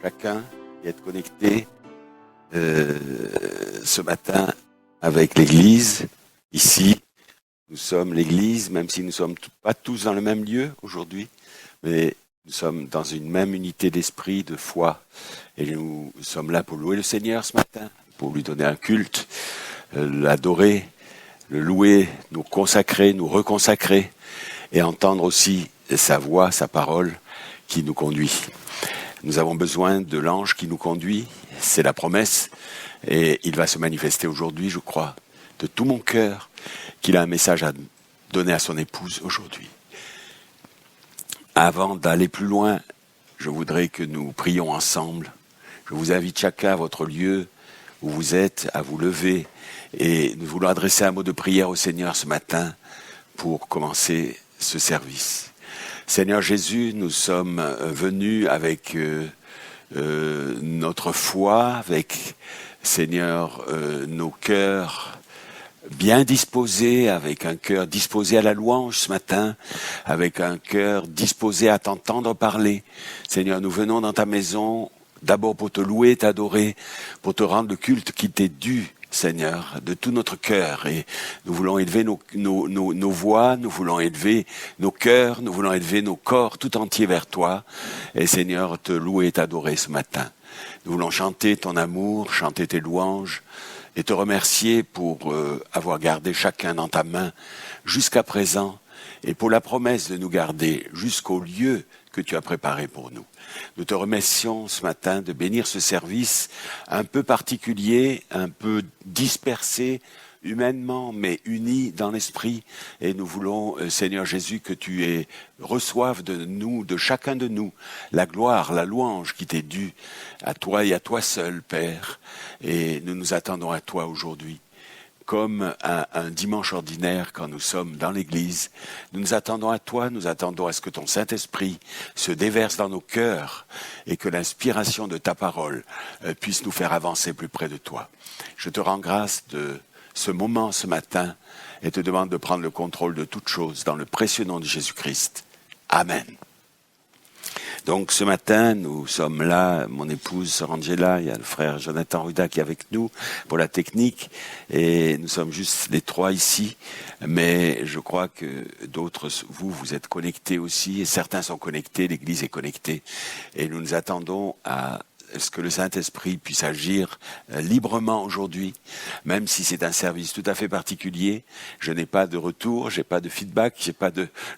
chacun qui est connecté ce matin avec l'Église. Ici, nous sommes l'Église, même si nous ne sommes pas tous dans le même lieu aujourd'hui, mais nous sommes dans une même unité d'esprit, de foi. Et nous sommes là pour louer le Seigneur ce matin, pour lui donner un culte, l'adorer, le louer, nous consacrer, nous reconsacrer et entendre aussi sa voix, sa parole qui nous conduit. Nous avons besoin de l'ange qui nous conduit, c'est la promesse, et il va se manifester aujourd'hui, je crois, de tout mon cœur, qu'il a un message à donner à son épouse aujourd'hui. Avant d'aller plus loin, je voudrais que nous prions ensemble. Je vous invite chacun à votre lieu où vous êtes, à vous lever, et nous voulons adresser un mot de prière au Seigneur ce matin pour commencer ce service. Seigneur Jésus, nous sommes venus avec notre foi, avec, Seigneur, nos cœurs bien disposés, avec un cœur disposé à la louange ce matin, avec un cœur disposé à t'entendre parler. Seigneur, nous venons dans ta maison d'abord pour te louer, t'adorer, pour te rendre le culte qui t'est dû, Seigneur, de tout notre cœur. Et nous voulons élever nos voix, nous voulons élever nos cœurs, nous voulons élever nos corps tout entiers vers toi. Et Seigneur, te louer et t'adorer ce matin. Nous voulons chanter ton amour, chanter tes louanges et te remercier pour avoir gardé chacun dans ta main jusqu'à présent et pour la promesse de nous garder jusqu'au lieu que tu as préparé pour nous. Nous te remercions ce matin de bénir ce service un peu particulier, un peu dispersé humainement, mais uni dans l'esprit. Et nous voulons, Seigneur Jésus, que tu reçoives de nous, de chacun de nous, la gloire, la louange qui t'est due à toi et à toi seul, Père. Et nous nous attendons à toi aujourd'hui. Comme un dimanche ordinaire quand nous sommes dans l'église. Nous nous attendons à toi, nous attendons à ce que ton Saint-Esprit se déverse dans nos cœurs et que l'inspiration de ta parole puisse nous faire avancer plus près de toi. Je te rends grâce de ce moment ce matin et te demande de prendre le contrôle de toutes choses dans le précieux nom de Jésus-Christ. Amen. Donc ce matin, nous sommes là, mon épouse Sœur Angela, il y a le frère Jonathan Ruda qui est avec nous pour la technique, et nous sommes juste les trois ici, mais je crois que d'autres, vous êtes connectés aussi, et certains sont connectés, l'Église est connectée, et nous nous attendons à ce que le Saint-Esprit puisse agir librement aujourd'hui, même si c'est un service tout à fait particulier. Je n'ai pas de retour, j'ai pas de feedback, je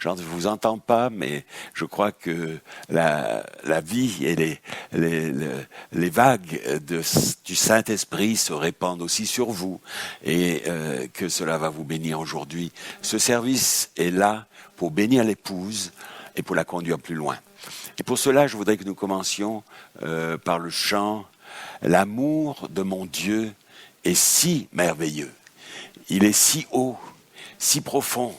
vous entends pas, mais je crois que la vie et les vagues du Saint-Esprit se répandent aussi sur vous et que cela va vous bénir aujourd'hui. Ce service est là pour bénir l'épouse et pour la conduire plus loin. Et pour cela, je voudrais que nous commencions par le chant « L'amour de mon Dieu est si merveilleux. Il est si haut, si profond,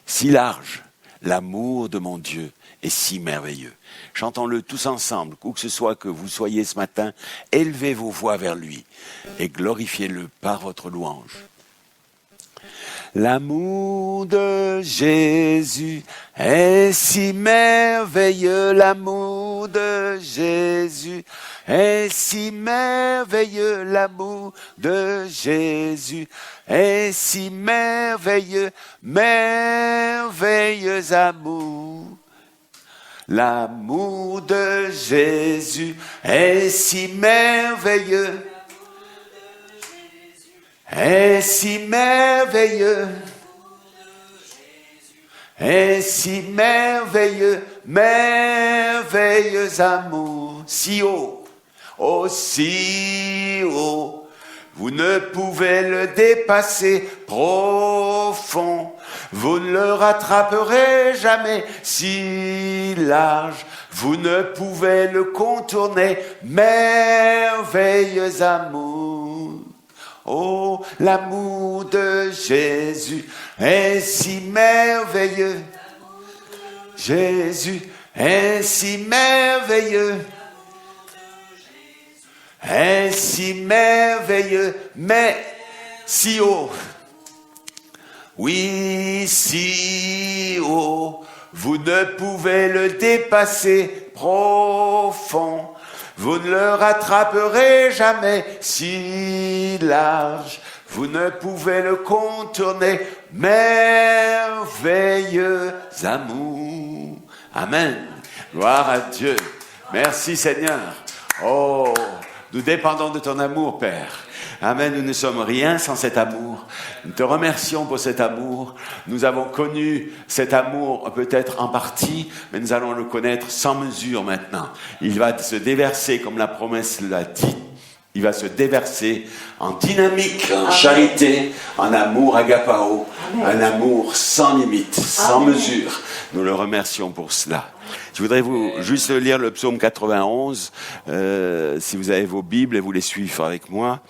si large. L'amour de mon Dieu est si merveilleux. » Chantons-le tous ensemble, où que ce soit que vous soyez ce matin, élevez vos voix vers lui et glorifiez-le par votre louange. L'amour de Jésus est si merveilleux, l'amour de Jésus est si merveilleux, l'amour de Jésus est si merveilleux, merveilleux amour. L'amour de Jésus est si merveilleux, est si merveilleux, est si merveilleux, merveilleux amour, si haut, aussi haut, vous ne pouvez le dépasser, profond, vous ne le rattraperez jamais, si large, vous ne pouvez le contourner, merveilleux amour. Oh, l'amour de Jésus est si merveilleux. Jésus est si merveilleux. Est si merveilleux, mais si haut. Oui, si haut. Vous ne pouvez le dépasser, profond. vous ne le rattraperez jamais. Si large, vous ne pouvez le contourner. Merveilleux amour. Amen. Gloire à Dieu. Merci Seigneur. Oh, nous dépendons de ton amour, Père. Amen, nous ne sommes rien sans cet amour. Nous te remercions pour cet amour. Nous avons connu cet amour peut-être en partie, mais nous allons le connaître sans mesure maintenant. Il va se déverser comme la promesse l'a dit. Il va se déverser en dynamique, en charité, en amour agapao, un amour sans limite, sans mesure. Nous le remercions pour cela. Je voudrais vous juste lire le psaume 91, si vous avez vos Bibles et vous les suivre avec moi.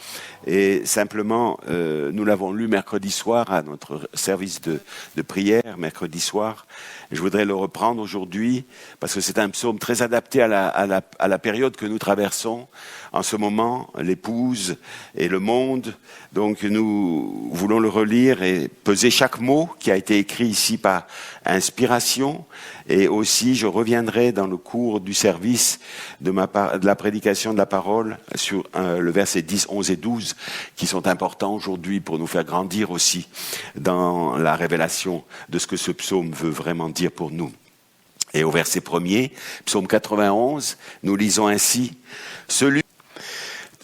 Et simplement, nous l'avons lu mercredi soir à notre service de prière, mercredi soir. Je voudrais le reprendre aujourd'hui parce que c'est un psaume très adapté à la période que nous traversons en ce moment, l'épouse et le monde. Donc nous voulons le relire et peser chaque mot qui a été écrit ici par inspiration. Et aussi, je reviendrai dans le cours du service de la prédication de la parole sur le verset 10, 11 et 12 qui sont importants aujourd'hui pour nous faire grandir aussi dans la révélation de ce que ce psaume veut vraiment dire pour nous. Et au verset 1er, psaume 91, nous lisons ainsi «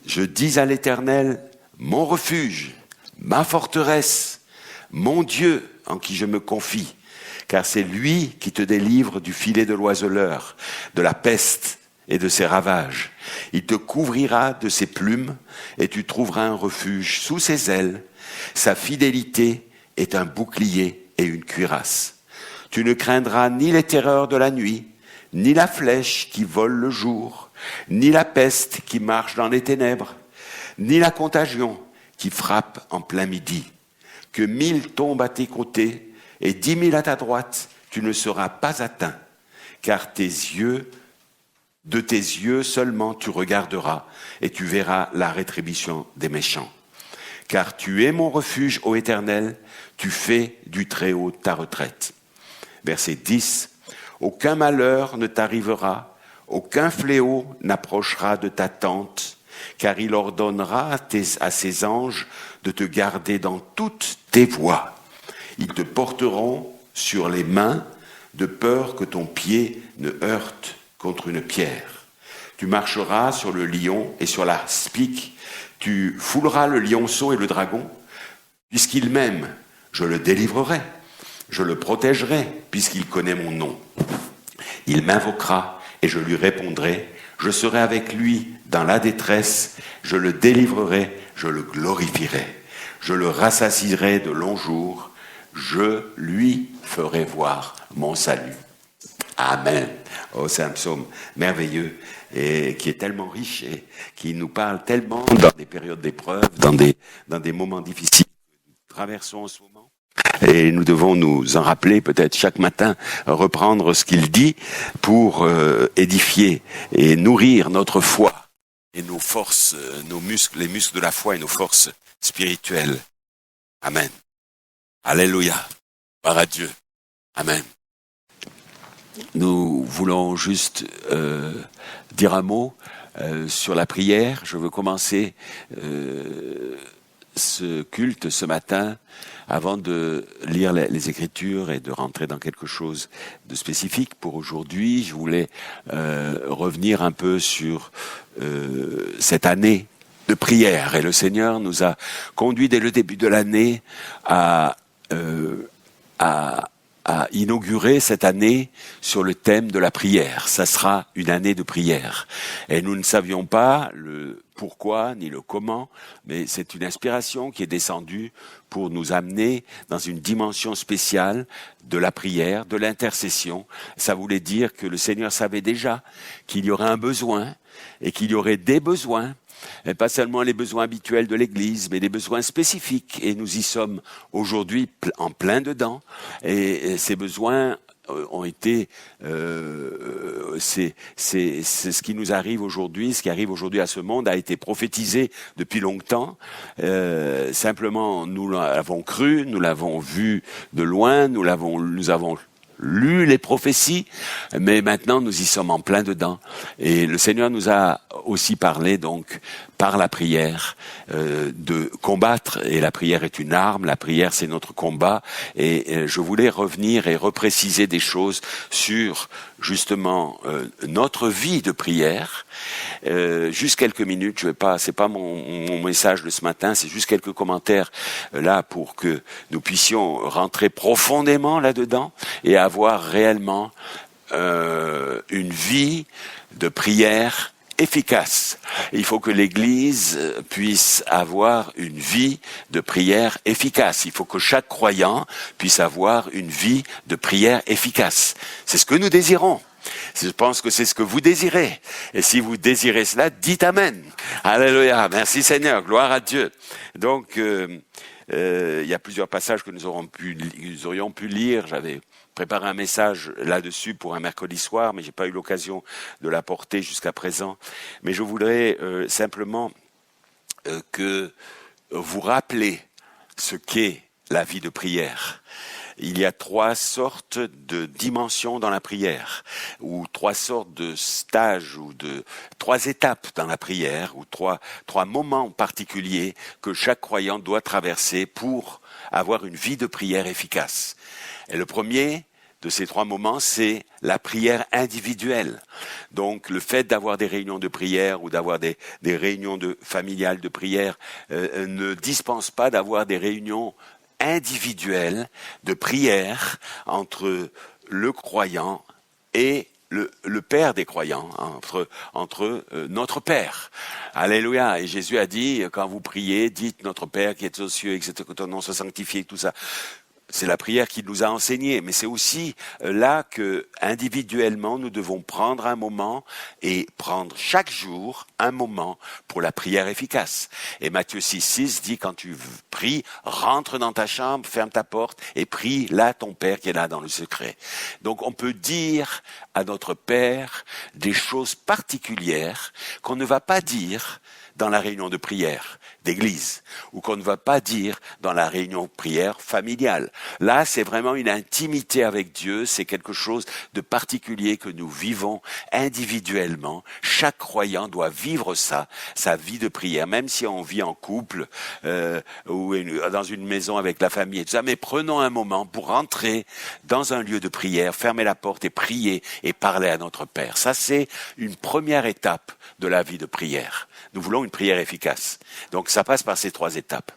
Je dis à l'Éternel, mon refuge, ma forteresse, mon Dieu en qui je me confie, car c'est lui qui te délivre du filet de l'oiseleur, de la peste et de ses ravages. Il te couvrira de ses plumes et tu trouveras un refuge sous ses ailes. Sa fidélité est un bouclier et une cuirasse. Tu ne craindras ni les terreurs de la nuit, ni la flèche qui vole le jour, ni la peste qui marche dans les ténèbres, ni la contagion qui frappe en plein midi. Que 1000 tombent à tes côtés et 10 000 à ta droite, tu ne seras pas atteint, car de tes yeux seulement tu regarderas et tu verras la rétribution des méchants. Car tu es mon refuge, ô Éternel, tu fais du Très-Haut ta retraite. Verset 10. Aucun malheur ne t'arrivera, aucun fléau n'approchera de ta tente, car il ordonnera à ses anges de te garder dans toutes tes voies. Ils te porteront sur les mains, de peur que ton pied ne heurte contre une pierre. Tu marcheras sur le lion et sur la spique, tu fouleras le lionceau et le dragon. Puisqu'il m'aime, je le délivrerai, je le protégerai, puisqu'il connaît mon nom. Il m'invoquera et je lui répondrai, je serai avec lui dans la détresse, je le délivrerai, je le glorifierai, je le rassasierai de longs jours, je lui ferai voir mon salut. Amen. Oh, c'est un psaume merveilleux et qui est tellement riche et qui nous parle tellement dans des périodes d'épreuve, dans des moments difficiles que nous traversons en ce moment. Et nous devons nous en rappeler peut-être chaque matin, reprendre ce qu'il dit pour édifier et nourrir notre foi et nos forces, nos muscles, les muscles de la foi et nos forces spirituelles. Amen. Alléluia. Gloire à Dieu. Amen. Nous voulons juste dire un mot sur la prière. Je veux commencer ce culte ce matin avant de lire les Écritures et de rentrer dans quelque chose de spécifique pour aujourd'hui. Je voulais revenir un peu sur cette année de prière. Et le Seigneur nous a conduits dès le début de l'année à inaugurer cette année sur le thème de la prière. Ça sera une année de prière. Et nous ne savions pas le pourquoi ni le comment, mais c'est une inspiration qui est descendue pour nous amener dans une dimension spéciale de la prière, de l'intercession. Ça voulait dire que le Seigneur savait déjà qu'il y aurait un besoin et qu'il y aurait des besoins. Et pas seulement les besoins habituels de l'Église, mais des besoins spécifiques. Et nous y sommes aujourd'hui en plein dedans. Et ces besoins ont été... c'est ce qui nous arrive aujourd'hui, ce qui arrive aujourd'hui à ce monde a été prophétisé depuis longtemps. Simplement, nous l'avons cru, nous l'avons vu de loin, nous avons lu les prophéties, mais maintenant nous y sommes en plein dedans. Et le Seigneur nous a aussi parlé donc par la prière de combattre, et la prière est une arme, la prière c'est notre combat, et je voulais revenir et repréciser des choses sur justement notre vie de prière. Juste quelques minutes, je vais pas, c'est pas mon message de ce matin, c'est juste quelques commentaires là pour que nous puissions rentrer profondément là-dedans et avoir réellement une vie de prière efficace. Il faut que l'Église puisse avoir une vie de prière efficace. Il faut que chaque croyant puisse avoir une vie de prière efficace. C'est ce que nous désirons. Je pense que c'est ce que vous désirez. Et si vous désirez cela, dites Amen. Alléluia. Merci Seigneur. Gloire à Dieu. Donc, il y a plusieurs passages que nous aurions pu lire. J'avais préparé un message là-dessus pour un mercredi soir, mais j'ai pas eu l'occasion de l'apporter jusqu'à présent. Mais je voudrais simplement que vous rappelez ce qu'est la vie de prière. Il y a 3 sortes de dimensions dans la prière, ou 3 sortes de stages, ou de 3 étapes dans la prière, ou trois moments particuliers que chaque croyant doit traverser pour avoir une vie de prière efficace. Et le premier de ces 3 moments, c'est la prière individuelle. Donc, le fait d'avoir des réunions de prière ou d'avoir des réunions familiales de prière ne dispense pas d'avoir des réunions individuelles de prière entre le croyant et le Père des croyants, entre notre Père. Alléluia. Et Jésus a dit, quand vous priez, dites notre Père qui est aux cieux, etc., que ton nom soit sanctifié, tout ça. C'est la prière qu'il nous a enseignée, mais c'est aussi là que individuellement nous devons prendre un moment et prendre chaque jour un moment pour la prière efficace. Et Matthieu 6,6 dit quand tu pries, rentre dans ta chambre, ferme ta porte et prie là ton Père qui est là dans le secret. Donc on peut dire à notre Père des choses particulières qu'on ne va pas dire dans la réunion de prière d'église, ou qu'on ne va pas dire dans la réunion de prière familiale. Là, c'est vraiment une intimité avec Dieu, c'est quelque chose de particulier que nous vivons individuellement. Chaque croyant doit vivre ça, sa vie de prière, même si on vit en couple, ou dans une maison avec la famille et tout ça, mais prenons un moment pour rentrer dans un lieu de prière, fermer la porte et prier et parler à notre Père. Ça, c'est une première étape de la vie de prière. Nous voulons une prière efficace. Donc ça passe par ces 3 étapes.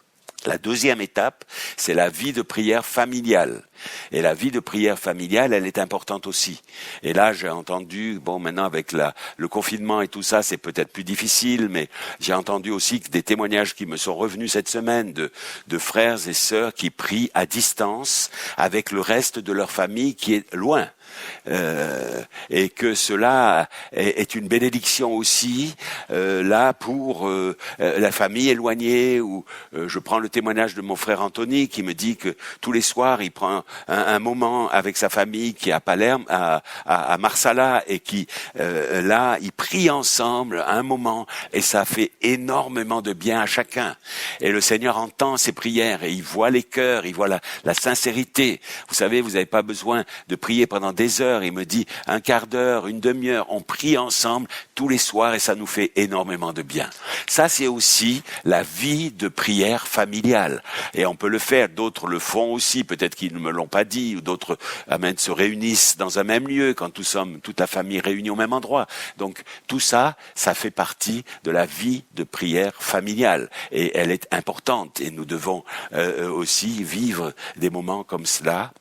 La deuxième étape, c'est la vie de prière familiale. Et la vie de prière familiale, elle est importante aussi. Et là, j'ai entendu, bon, maintenant avec le confinement et tout ça, c'est peut-être plus difficile, mais j'ai entendu aussi des témoignages qui me sont revenus cette semaine de frères et sœurs qui prient à distance avec le reste de leur famille qui est loin. Et que cela est une bénédiction aussi là pour la famille éloignée. Ou je prends le témoignage de mon frère Anthony qui me dit que tous les soirs il prend un moment avec sa famille qui est à Palerme, à Marsala, et qui là ils prient ensemble un moment et ça fait énormément de bien à chacun. Et le Seigneur entend ces prières et il voit les cœurs, il voit la sincérité. Vous savez, vous n'avez pas besoin de prier pendant des heures. Il me dit un quart d'heure, une demi-heure, on prie ensemble tous les soirs et ça nous fait énormément de bien. Ça, c'est aussi la vie de prière familiale. Et on peut le faire, d'autres le font aussi, peut-être qu'ils ne me l'ont pas dit, ou d'autres se réunissent dans un même lieu quand nous sommes toute la famille réunie au même endroit. Donc tout ça, ça fait partie de la vie de prière familiale. Et elle est importante et nous devons aussi vivre des moments comme cela,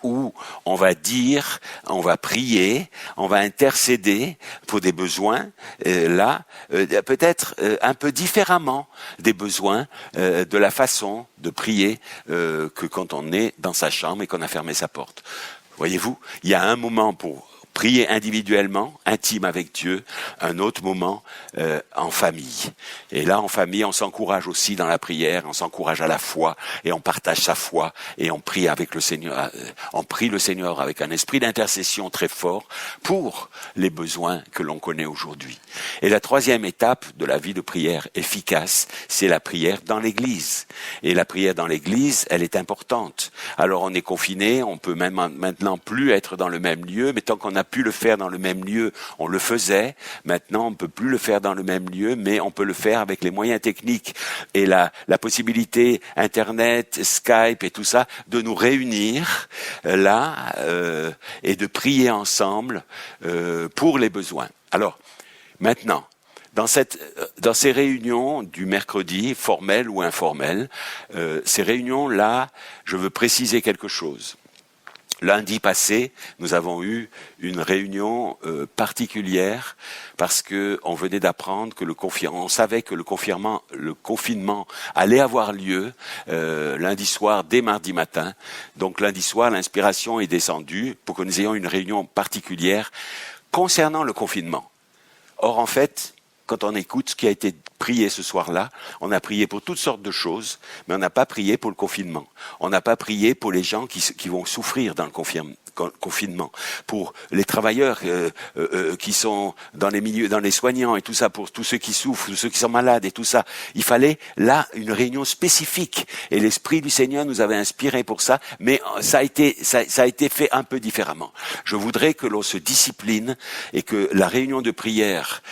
où on va dire, on va prier, on va intercéder pour des besoins, peut-être un peu différemment des besoins de la façon de prier que quand on est dans sa chambre et qu'on a fermé sa porte. Voyez-vous, il y a un moment pour prier individuellement, intime avec Dieu, un autre moment en famille. Et là, en famille, on s'encourage aussi dans la prière, on s'encourage à la foi, et on partage sa foi, et on prie avec le Seigneur, on prie le Seigneur avec un esprit d'intercession très fort pour les besoins que l'on connaît aujourd'hui. Et la troisième étape de la vie de prière efficace, c'est la prière dans l'Église. Et la prière dans l'Église, elle est importante. Alors on est confiné, on peut même maintenant plus être dans le même lieu, mais tant qu'on a pu le faire dans le même lieu, on le faisait. Maintenant, on ne peut plus le faire dans le même lieu, mais on peut le faire avec les moyens techniques et la possibilité Internet, Skype et tout ça, de nous réunir là et de prier ensemble pour les besoins. Alors, maintenant, dans ces réunions du mercredi, formelles ou informelles, ces réunions-là, je veux préciser quelque chose. Lundi passé, nous avons eu une réunion particulière parce que on venait d'apprendre que on savait que le confinement allait avoir lieu lundi soir dès mardi matin. Donc lundi soir, l'inspiration est descendue pour que nous ayons une réunion particulière concernant le confinement. Or, en fait, quand on écoute ce qui a été prié ce soir-là, on a prié pour toutes sortes de choses, mais on n'a pas prié pour le confinement. On n'a pas prié pour les gens qui vont souffrir dans le confinement, pour les travailleurs qui sont dans les milieux, dans les soignants et tout ça, pour tous ceux qui souffrent, tous ceux qui sont malades et tout ça. Il fallait là une réunion spécifique et l'Esprit du Seigneur nous avait inspiré pour ça, mais ça a été fait un peu différemment. Je voudrais que l'on se discipline et que la réunion de prière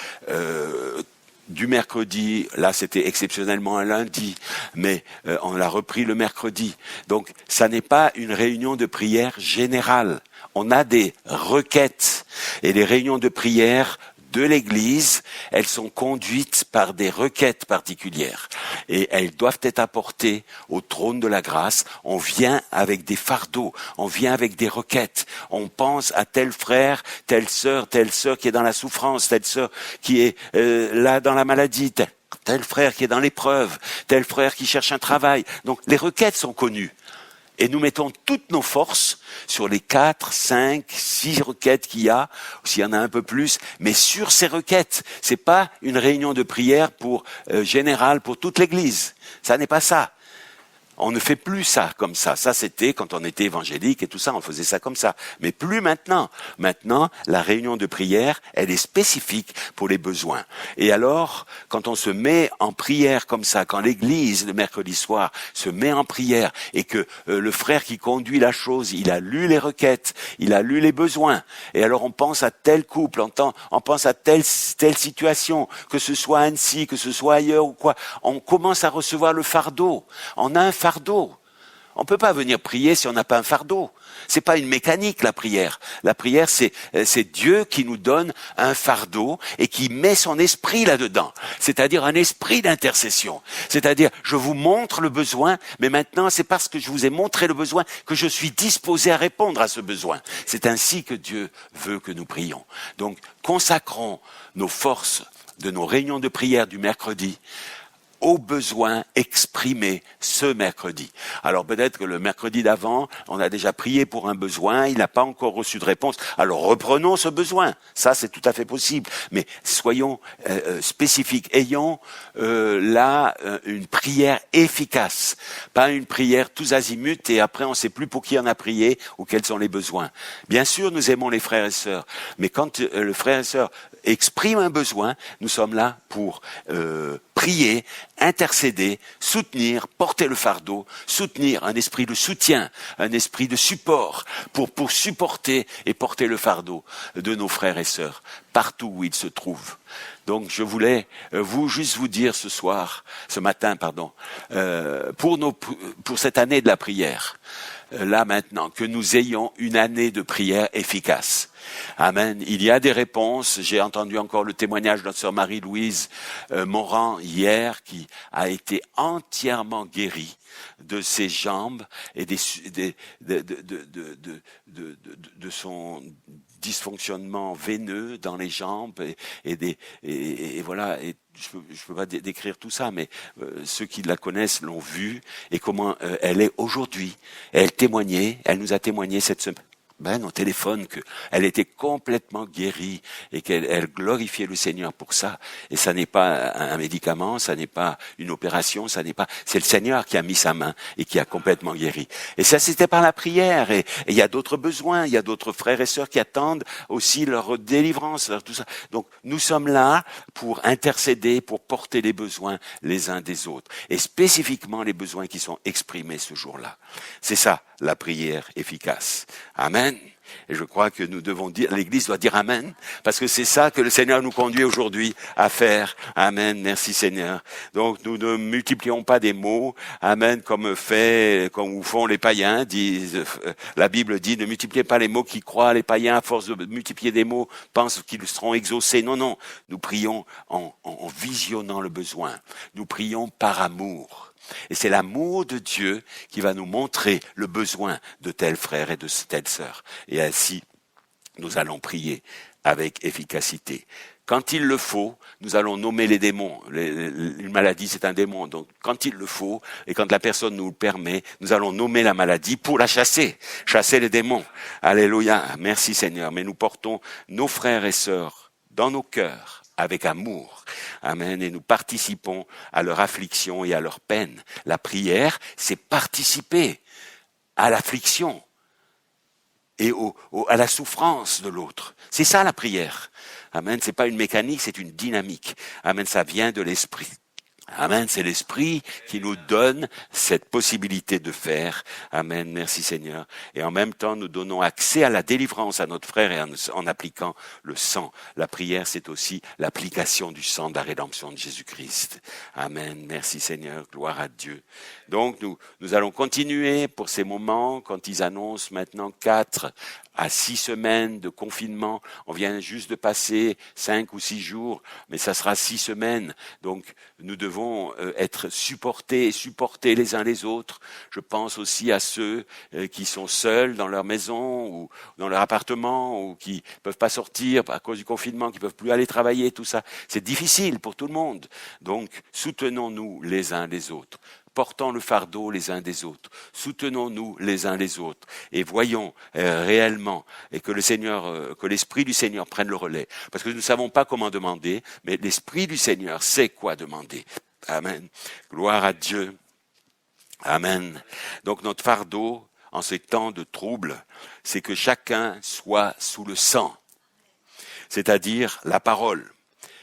du mercredi, là c'était exceptionnellement un lundi, mais on l'a repris le mercredi. Donc ça n'est pas une réunion de prière générale. On a des requêtes et les réunions de prière de l'Église, elles sont conduites par des requêtes particulières et elles doivent être apportées au trône de la grâce. On vient avec des fardeaux, on vient avec des requêtes, on pense à tel frère, telle sœur qui est dans la souffrance, telle sœur qui est là dans la maladie, tel frère qui est dans l'épreuve, tel frère qui cherche un travail. Donc les requêtes sont connues. Et nous mettons toutes nos forces sur les 4, 5, 6 requêtes qu'il y a, s'il y en a un peu plus, mais sur ces requêtes. C'est pas une réunion de prière générale pour toute l'Église. Ça n'est pas ça. On ne fait plus ça comme ça. Ça, c'était quand on était évangélique et tout ça, on faisait ça comme ça. Mais plus maintenant. Maintenant, la réunion de prière, elle est spécifique pour les besoins. Et alors, quand on se met en prière comme ça, quand l'Église, le mercredi soir, se met en prière et que le frère qui conduit la chose, il a lu les requêtes, il a lu les besoins, et alors on pense à tel couple, on pense à telle situation, que ce soit à Annecy, que ce soit ailleurs ou quoi, on commence à recevoir le fardeau. On a un fardeau. On peut pas venir prier si on n'a pas un fardeau. C'est pas une mécanique, la prière. La prière, c'est Dieu qui nous donne un fardeau et qui met son esprit là-dedans. C'est-à-dire un esprit d'intercession. C'est-à-dire, je vous montre le besoin, mais maintenant, c'est parce que je vous ai montré le besoin que je suis disposé à répondre à ce besoin. C'est ainsi que Dieu veut que nous prions. Donc, consacrons nos forces de nos réunions de prière du mercredi aux besoins exprimés ce mercredi. Alors peut-être que le mercredi d'avant, on a déjà prié pour un besoin, il n'a pas encore reçu de réponse. Alors reprenons ce besoin. Ça, c'est tout à fait possible. Mais soyons spécifiques. Ayons là une prière efficace. Pas une prière tous azimuts et après on ne sait plus pour qui on a prié ou quels sont les besoins. Bien sûr, nous aimons les frères et sœurs. Mais quand le frère et sœur exprime un besoin, nous sommes là pour prier, intercéder, soutenir, porter le fardeau, soutenir, un esprit de soutien, un esprit de support pour supporter et porter le fardeau de nos frères et sœurs partout où ils se trouvent. Donc je voulais juste vous dire ce matin, pour cette année de la prière, là maintenant, que nous ayons une année de prière efficace. Amen. Il y a des réponses. J'ai entendu encore le témoignage de notre sœur Marie-Louise Morand hier, qui a été entièrement guérie de ses jambes et de son dysfonctionnement veineux dans les jambes et voilà. Et je peux pas décrire tout ça, mais ceux qui la connaissent l'ont vu et comment elle est aujourd'hui. Elle nous a témoigné cette semaine. au téléphone qu'elle était complètement guérie et qu'elle glorifiait le Seigneur pour ça. Et ça n'est pas un médicament, ça n'est pas une opération, c'est le Seigneur qui a mis sa main et qui a complètement guéri. Et ça, c'était par la prière. Et il y a d'autres besoins, il y a d'autres frères et sœurs qui attendent aussi leur délivrance, tout ça. Donc, nous sommes là pour intercéder, pour porter les besoins les uns des autres. Et spécifiquement les besoins qui sont exprimés ce jour-là. C'est ça, la prière efficace. Amen. Et je crois que nous devons dire, l'Église doit dire Amen, parce que c'est ça que le Seigneur nous conduit aujourd'hui à faire. Amen. Merci Seigneur. Donc nous ne multiplions pas des mots. Amen. Comme font les païens. La Bible dit, ne multipliez pas les mots qui croient. Les païens, à force de multiplier des mots, pensent qu'ils seront exaucés. Non, non. Nous prions en visionnant le besoin. Nous prions par amour. Et c'est l'amour de Dieu qui va nous montrer le besoin de tel frère et de telle sœur. Et ainsi, nous allons prier avec efficacité. Quand il le faut, nous allons nommer les démons. Une maladie, c'est un démon. Donc, quand il le faut, et quand la personne nous le permet, nous allons nommer la maladie pour la chasser. Chasser les démons. Alléluia. Merci Seigneur. Mais nous portons nos frères et sœurs dans nos cœurs avec amour. Amen. Et nous participons à leur affliction et à leur peine. La prière, c'est participer à l'affliction et à la souffrance de l'autre. C'est ça la prière. Amen. C'est pas une mécanique, c'est une dynamique. Amen. Ça vient de l'esprit. Amen, c'est l'Esprit qui nous donne cette possibilité de faire. Amen, merci Seigneur. Et en même temps, nous donnons accès à la délivrance à notre frère et en appliquant le sang. La prière, c'est aussi l'application du sang de la rédemption de Jésus-Christ. Amen, merci Seigneur, gloire à Dieu. Donc, nous allons continuer pour ces moments quand ils annoncent maintenant 4 à 6 semaines de confinement. On vient juste de passer 5 ou 6 jours, mais ça sera 6 semaines. Donc, nous devons être supportés et supporter les uns les autres. Je pense aussi à ceux qui sont seuls dans leur maison ou dans leur appartement ou qui peuvent pas sortir à cause du confinement, qui peuvent plus aller travailler, tout ça. C'est difficile pour tout le monde. Donc, soutenons-nous les uns les autres. Portons le fardeau les uns des autres, soutenons-nous les uns les autres et voyons réellement et que que l'Esprit du Seigneur prenne le relais. Parce que nous ne savons pas comment demander, mais l'Esprit du Seigneur sait quoi demander. Amen. Gloire à Dieu. Amen. Donc notre fardeau en ces temps de trouble, c'est que chacun soit sous le sang, c'est-à-dire la parole.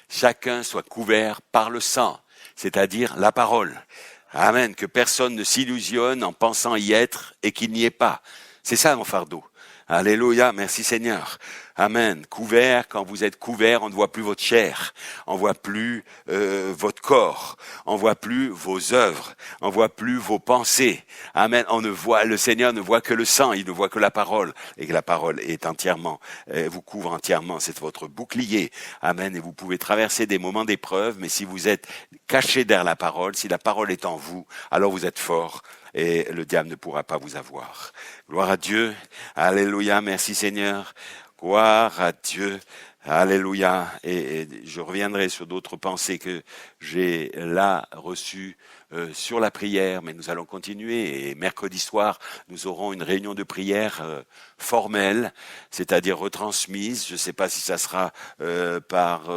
Chacun soit couvert par le sang, c'est-à-dire la parole. Amen, que personne ne s'illusionne en pensant y être et qu'il n'y est pas. C'est ça mon fardeau. Alléluia, merci Seigneur. Amen. Couvert, quand vous êtes couvert, on ne voit plus votre chair, on ne voit plus votre corps, on ne voit plus vos œuvres, on ne voit plus vos pensées. Amen. Le Seigneur ne voit que le sang, il ne voit que la parole, et que la parole est entièrement, vous couvre entièrement, c'est votre bouclier. Amen. Et vous pouvez traverser des moments d'épreuve, mais si vous êtes caché derrière la parole, si la parole est en vous, alors vous êtes fort. Et le diable ne pourra pas vous avoir. Gloire à Dieu. Alléluia. Merci Seigneur. Gloire à Dieu. Alléluia. Et je reviendrai sur d'autres pensées que j'ai là reçues sur la prière, mais nous allons continuer. Et mercredi soir, nous aurons une réunion de prière formelle, c'est-à-dire retransmise. Je ne sais pas si ça sera par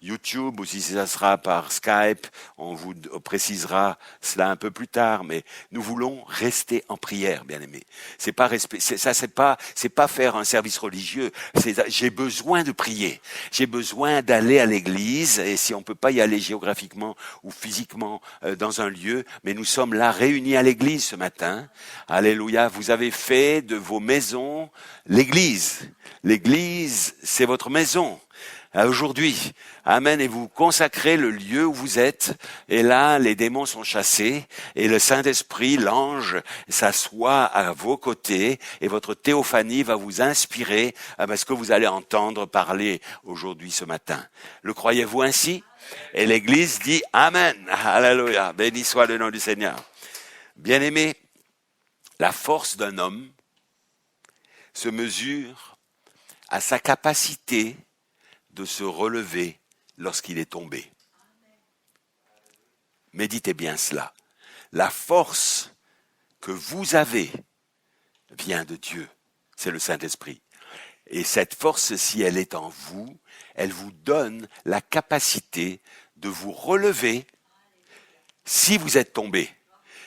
YouTube ou si ça sera par Skype. On vous précisera cela un peu plus tard, mais nous voulons rester en prière, bien-aimés. C'est pas faire un service religieux. J'ai besoin de prier. J'ai besoin d'aller à l'église, et si on peut pas y aller géographiquement ou physiquement dans un lieu, mais nous sommes là réunis à l'église ce matin. Alléluia. Vous avez fait de vos maisons l'église. L'église, c'est votre maison. Aujourd'hui, amen, et vous consacrez le lieu où vous êtes, et là, les démons sont chassés, et le Saint-Esprit, l'ange, s'assoit à vos côtés, et votre théophanie va vous inspirer à ce que vous allez entendre parler aujourd'hui, ce matin. Le croyez-vous ainsi? Et l'Église dit Amen. Alléluia. Béni soit le nom du Seigneur. Bien-aimés, la force d'un homme se mesure à sa capacité de se relever lorsqu'il est tombé. Méditez bien cela. La force que vous avez vient de Dieu. c'est le Saint-Esprit. Et cette force, si elle est en vous, elle vous donne la capacité de vous relever si vous êtes tombé.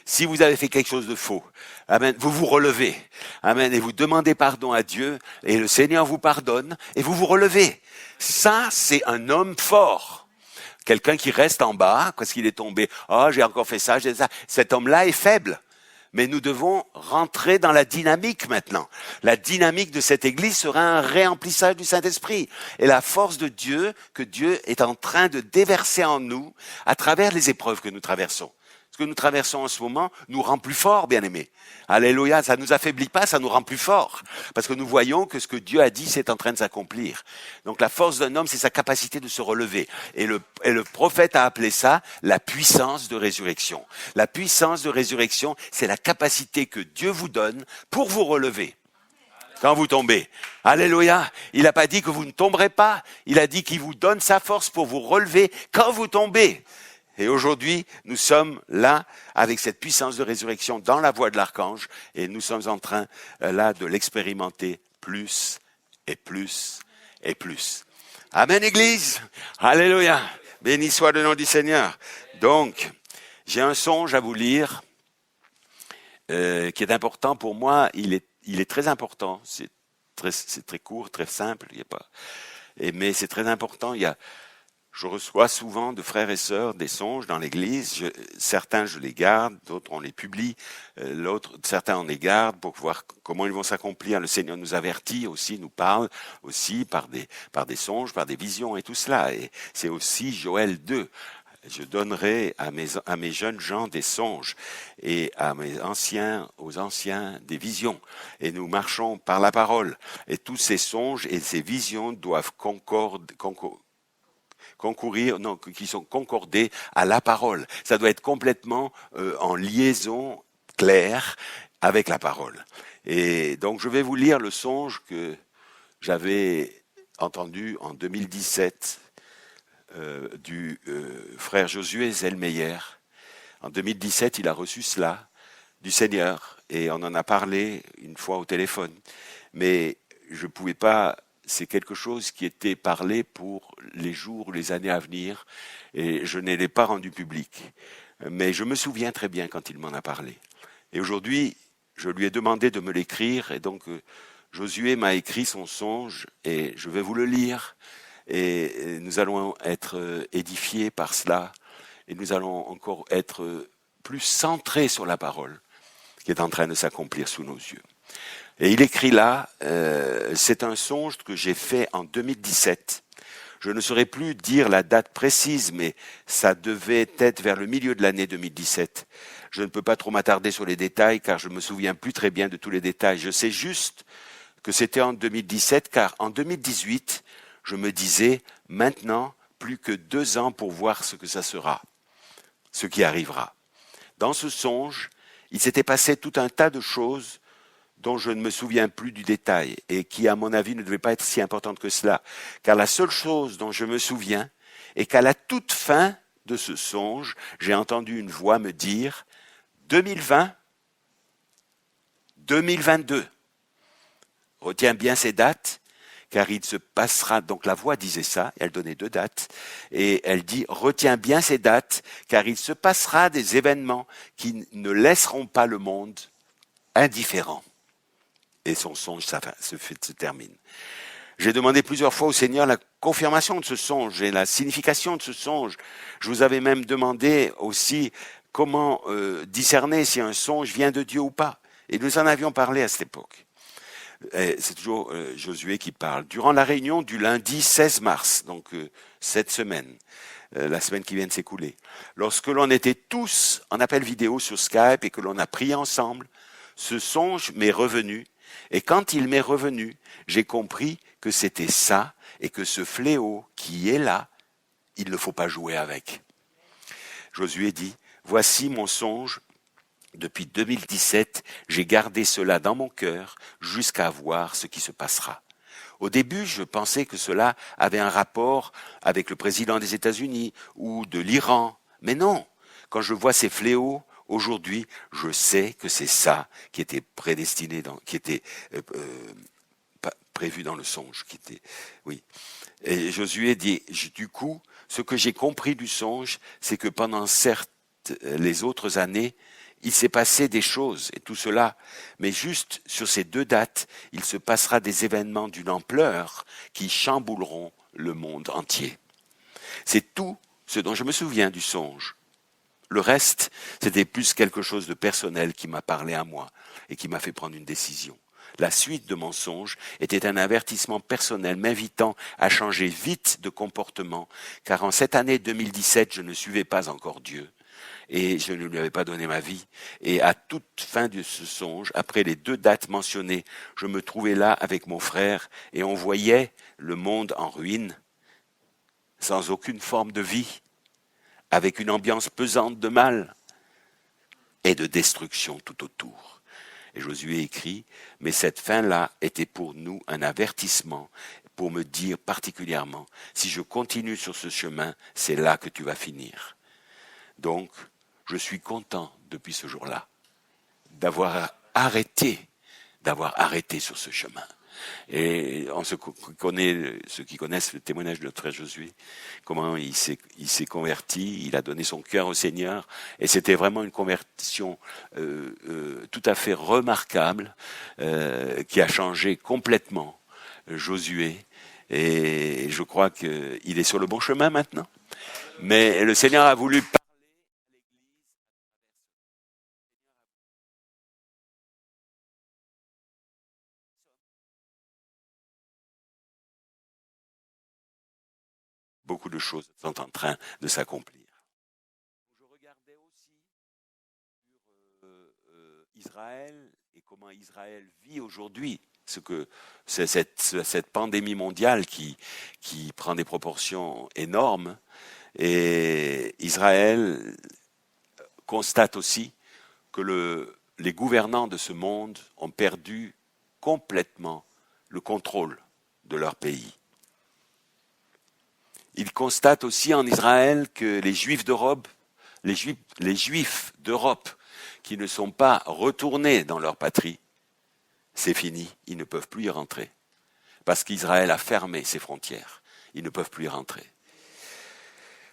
Si vous avez fait quelque chose de faux, amen, vous vous relevez, amen, et vous demandez pardon à Dieu, et le Seigneur vous pardonne, et vous vous relevez. Ça, c'est un homme fort. Quelqu'un qui reste en bas, parce qu'il est tombé, j'ai encore fait ça, j'ai ça. Cet homme-là est faible. Mais nous devons rentrer dans la dynamique maintenant. La dynamique de cette Église sera un réemplissage du Saint-Esprit. Et la force de Dieu, que Dieu est en train de déverser en nous, à travers les épreuves que nous traversons. Ce que nous traversons en ce moment nous rend plus forts, bien-aimés. Alléluia, ça ne nous affaiblit pas, ça nous rend plus forts. Parce que nous voyons que ce que Dieu a dit, c'est en train de s'accomplir. Donc la force d'un homme, c'est sa capacité de se relever. Et le prophète a appelé ça la puissance de résurrection. La puissance de résurrection, c'est la capacité que Dieu vous donne pour vous relever. Quand vous tombez. Alléluia. Il n'a pas dit que vous ne tomberez pas. Il a dit qu'il vous donne sa force pour vous relever quand vous tombez. Et aujourd'hui, nous sommes là avec cette puissance de résurrection dans la voie de l'archange et nous sommes en train là de l'expérimenter plus et plus et plus. Amen, Église. Alléluia. Béni soit le nom du Seigneur. Donc, j'ai un songe à vous lire qui est important pour moi. Il est très important. C'est très court, très simple. Mais c'est très important. Je reçois souvent de frères et sœurs des songes dans l'église. Certains, je les garde, d'autres, on les publie. Certains, on les garde pour voir comment ils vont s'accomplir. Le Seigneur nous avertit aussi, nous parle aussi par des songes, par des visions et tout cela. Et c'est aussi Joël 2. Je donnerai à mes jeunes gens des songes et aux anciens des visions. Et nous marchons par la parole. Et tous ces songes et ces visions doivent qui sont concordés à la parole. Ça doit être complètement en liaison claire avec la parole. Et donc je vais vous lire le songe que j'avais entendu en 2017 du frère Josué Zellmeyer. En 2017, il a reçu cela du Seigneur et on en a parlé une fois au téléphone. Mais je ne pouvais pas... C'est quelque chose qui était parlé pour les jours ou les années à venir et je ne l'ai pas rendu public. Mais je me souviens très bien quand il m'en a parlé. Et aujourd'hui, je lui ai demandé de me l'écrire et donc Josué m'a écrit son songe et je vais vous le lire et nous allons être édifiés par cela et nous allons encore être plus centrés sur la parole qui est en train de s'accomplir sous nos yeux. Et il écrit là, c'est un songe que j'ai fait en 2017. Je ne saurais plus dire la date précise, mais ça devait être vers le milieu de l'année 2017. Je ne peux pas trop m'attarder sur les détails, car je ne me souviens plus très bien de tous les détails. Je sais juste que c'était en 2017, car en 2018, je me disais, maintenant, plus que 2 ans pour voir ce que ça sera, ce qui arrivera. Dans ce songe, il s'était passé tout un tas de choses dont je ne me souviens plus du détail et qui, à mon avis, ne devaient pas être si importantes que cela. Car la seule chose dont je me souviens est qu'à la toute fin de ce songe, j'ai entendu une voix me dire « 2020, 2022 ». Retiens bien ces dates, car il se passera... Donc la voix disait ça, elle donnait 2 dates, et elle dit « Retiens bien ces dates, car il se passera des événements qui ne laisseront pas le monde indifférent. » Et son songe se termine. J'ai demandé plusieurs fois au Seigneur la confirmation de ce songe et la signification de ce songe. Je vous avais même demandé aussi comment discerner si un songe vient de Dieu ou pas. Et nous en avions parlé à cette époque. C'est toujours Josué qui parle. Durant la réunion du lundi 16 mars, donc cette semaine, la semaine qui vient de s'écouler, lorsque l'on était tous en appel vidéo sur Skype et que l'on a prié ensemble, ce songe m'est revenu. Et quand il m'est revenu, j'ai compris que c'était ça et que ce fléau qui est là, il ne faut pas jouer avec. Josué dit, « Voici mon songe. Depuis 2017, j'ai gardé cela dans mon cœur jusqu'à voir ce qui se passera. » Au début, je pensais que cela avait un rapport avec le président des États-Unis ou de l'Iran. Mais non, quand je vois ces fléaux Aujourd'hui, je sais que c'est ça qui était prédestiné, qui était prévu dans le songe, qui était, oui. Et Josué dit, du coup, ce que j'ai compris du songe, c'est que pendant certes les autres années, il s'est passé des choses et tout cela, mais juste sur ces 2 dates, il se passera des événements d'une ampleur qui chambouleront le monde entier. C'est tout ce dont je me souviens du songe. Le reste, c'était plus quelque chose de personnel qui m'a parlé à moi et qui m'a fait prendre une décision. La suite de mon songe était un avertissement personnel m'invitant à changer vite de comportement, car en cette année 2017, je ne suivais pas encore Dieu. Et je ne lui avais pas donné ma vie. Et à toute fin de ce songe, après les 2 dates mentionnées, je me trouvais là avec mon frère et on voyait le monde en ruine, sans aucune forme de vie, avec une ambiance pesante de mal et de destruction tout autour. Et Josué écrit, mais cette fin-là était pour nous un avertissement, pour me dire particulièrement, si je continue sur ce chemin, c'est là que tu vas finir. Donc, je suis content depuis ce jour-là d'avoir arrêté sur ce chemin. Et on se connaît, ceux qui connaissent le témoignage de notre frère Josué, comment il s'est converti, il a donné son cœur au Seigneur, et c'était vraiment une conversion tout à fait remarquable, qui a changé complètement Josué, et je crois qu'il est sur le bon chemin maintenant. Mais le Seigneur a voulu beaucoup de choses sont en train de s'accomplir. Je regardais aussi sur Israël et comment Israël vit aujourd'hui. C'est cette pandémie mondiale qui prend des proportions énormes. Et Israël constate aussi que les gouvernants de ce monde ont perdu complètement le contrôle de leur pays. Il constate aussi en Israël que les Juifs d'Europe, les Juifs d'Europe qui ne sont pas retournés dans leur patrie, c'est fini, ils ne peuvent plus y rentrer. Parce qu'Israël a fermé ses frontières, ils ne peuvent plus y rentrer.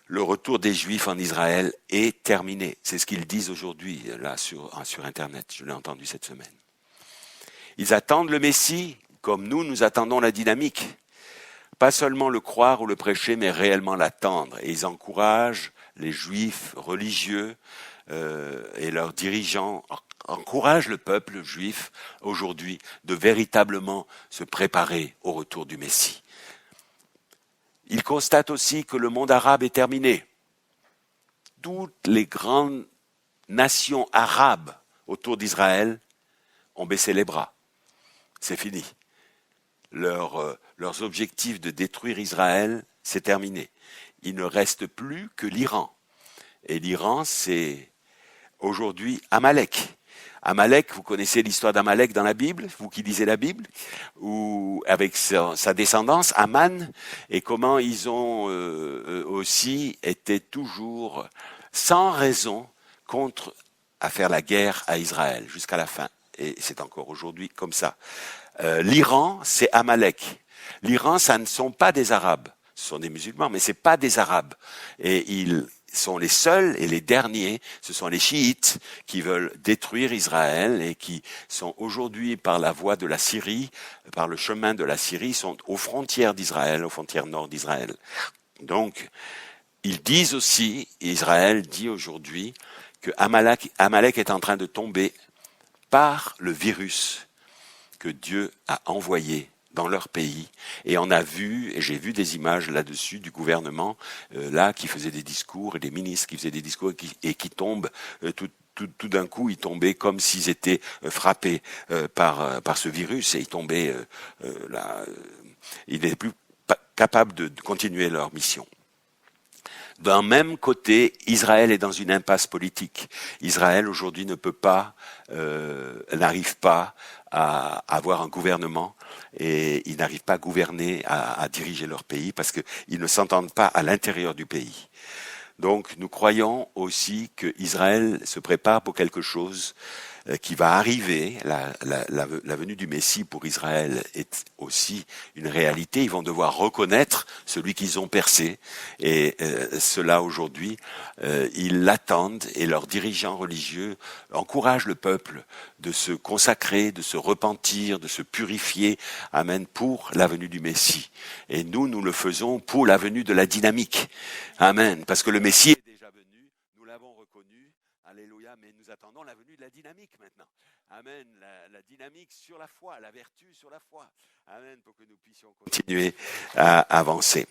Le retour des Juifs en Israël est terminé. C'est ce qu'ils disent aujourd'hui, là, sur Internet. Je l'ai entendu cette semaine. Ils attendent le Messie, comme nous attendons la dynamique. Pas seulement le croire ou le prêcher, mais réellement l'attendre. Et ils encouragent les Juifs religieux et leurs dirigeants, encouragent le peuple juif aujourd'hui de véritablement se préparer au retour du Messie. Il constate aussi que le monde arabe est terminé. Toutes les grandes nations arabes autour d'Israël ont baissé les bras. C'est fini. Leurs objectifs de détruire Israël, c'est terminé. Il ne reste plus que l'Iran. Et l'Iran, c'est aujourd'hui Amalek. Amalek, vous connaissez l'histoire d'Amalek dans la Bible, vous qui lisez la Bible, ou avec sa descendance, Aman, et comment ils ont aussi été toujours sans raison contre à faire la guerre à Israël jusqu'à la fin. Et c'est encore aujourd'hui comme ça. L'Iran, c'est Amalek. L'Iran, ça ne sont pas des Arabes. Ce sont des musulmans, mais c'est pas des Arabes. Et ils sont les seuls et les derniers, ce sont les chiites qui veulent détruire Israël et qui sont aujourd'hui par la voie de la Syrie, par le chemin de la Syrie, sont aux frontières d'Israël, aux frontières nord d'Israël. Donc, ils disent aussi, Israël dit aujourd'hui, que Amalek est en train de tomber par le virus que Dieu a envoyé dans leur pays. Et on a vu, et j'ai vu des images là-dessus du gouvernement, là, qui faisait des discours, et des ministres qui faisaient des discours et qui tombent tout d'un coup, ils tombaient comme s'ils étaient frappés par ce virus, et ils tombaient là, ils n'étaient plus capables de continuer leur mission. D'un même côté, Israël est dans une impasse politique. Israël aujourd'hui n'arrive pas à avoir un gouvernement et ils n'arrivent pas à gouverner, à diriger leur pays parce qu'ils ne s'entendent pas à l'intérieur du pays. Donc nous croyons aussi que Israël se prépare pour quelque chose qui va arriver. La venue du Messie pour Israël est aussi une réalité. Ils vont devoir reconnaître celui qu'ils ont percé. Et cela aujourd'hui, ils l'attendent et leurs dirigeants religieux encouragent le peuple de se consacrer, de se repentir, de se purifier. Amen, pour la venue du Messie. Et nous le faisons pour la venue de la dynamique. Amen. Parce que le Messie est déjà venu, nous l'avons reconnu. Alléluia, mais nous attendons la venue de la dynamique maintenant. Amen, la dynamique sur la foi, la vertu sur la foi. Amen, pour que nous puissions continuer à avancer.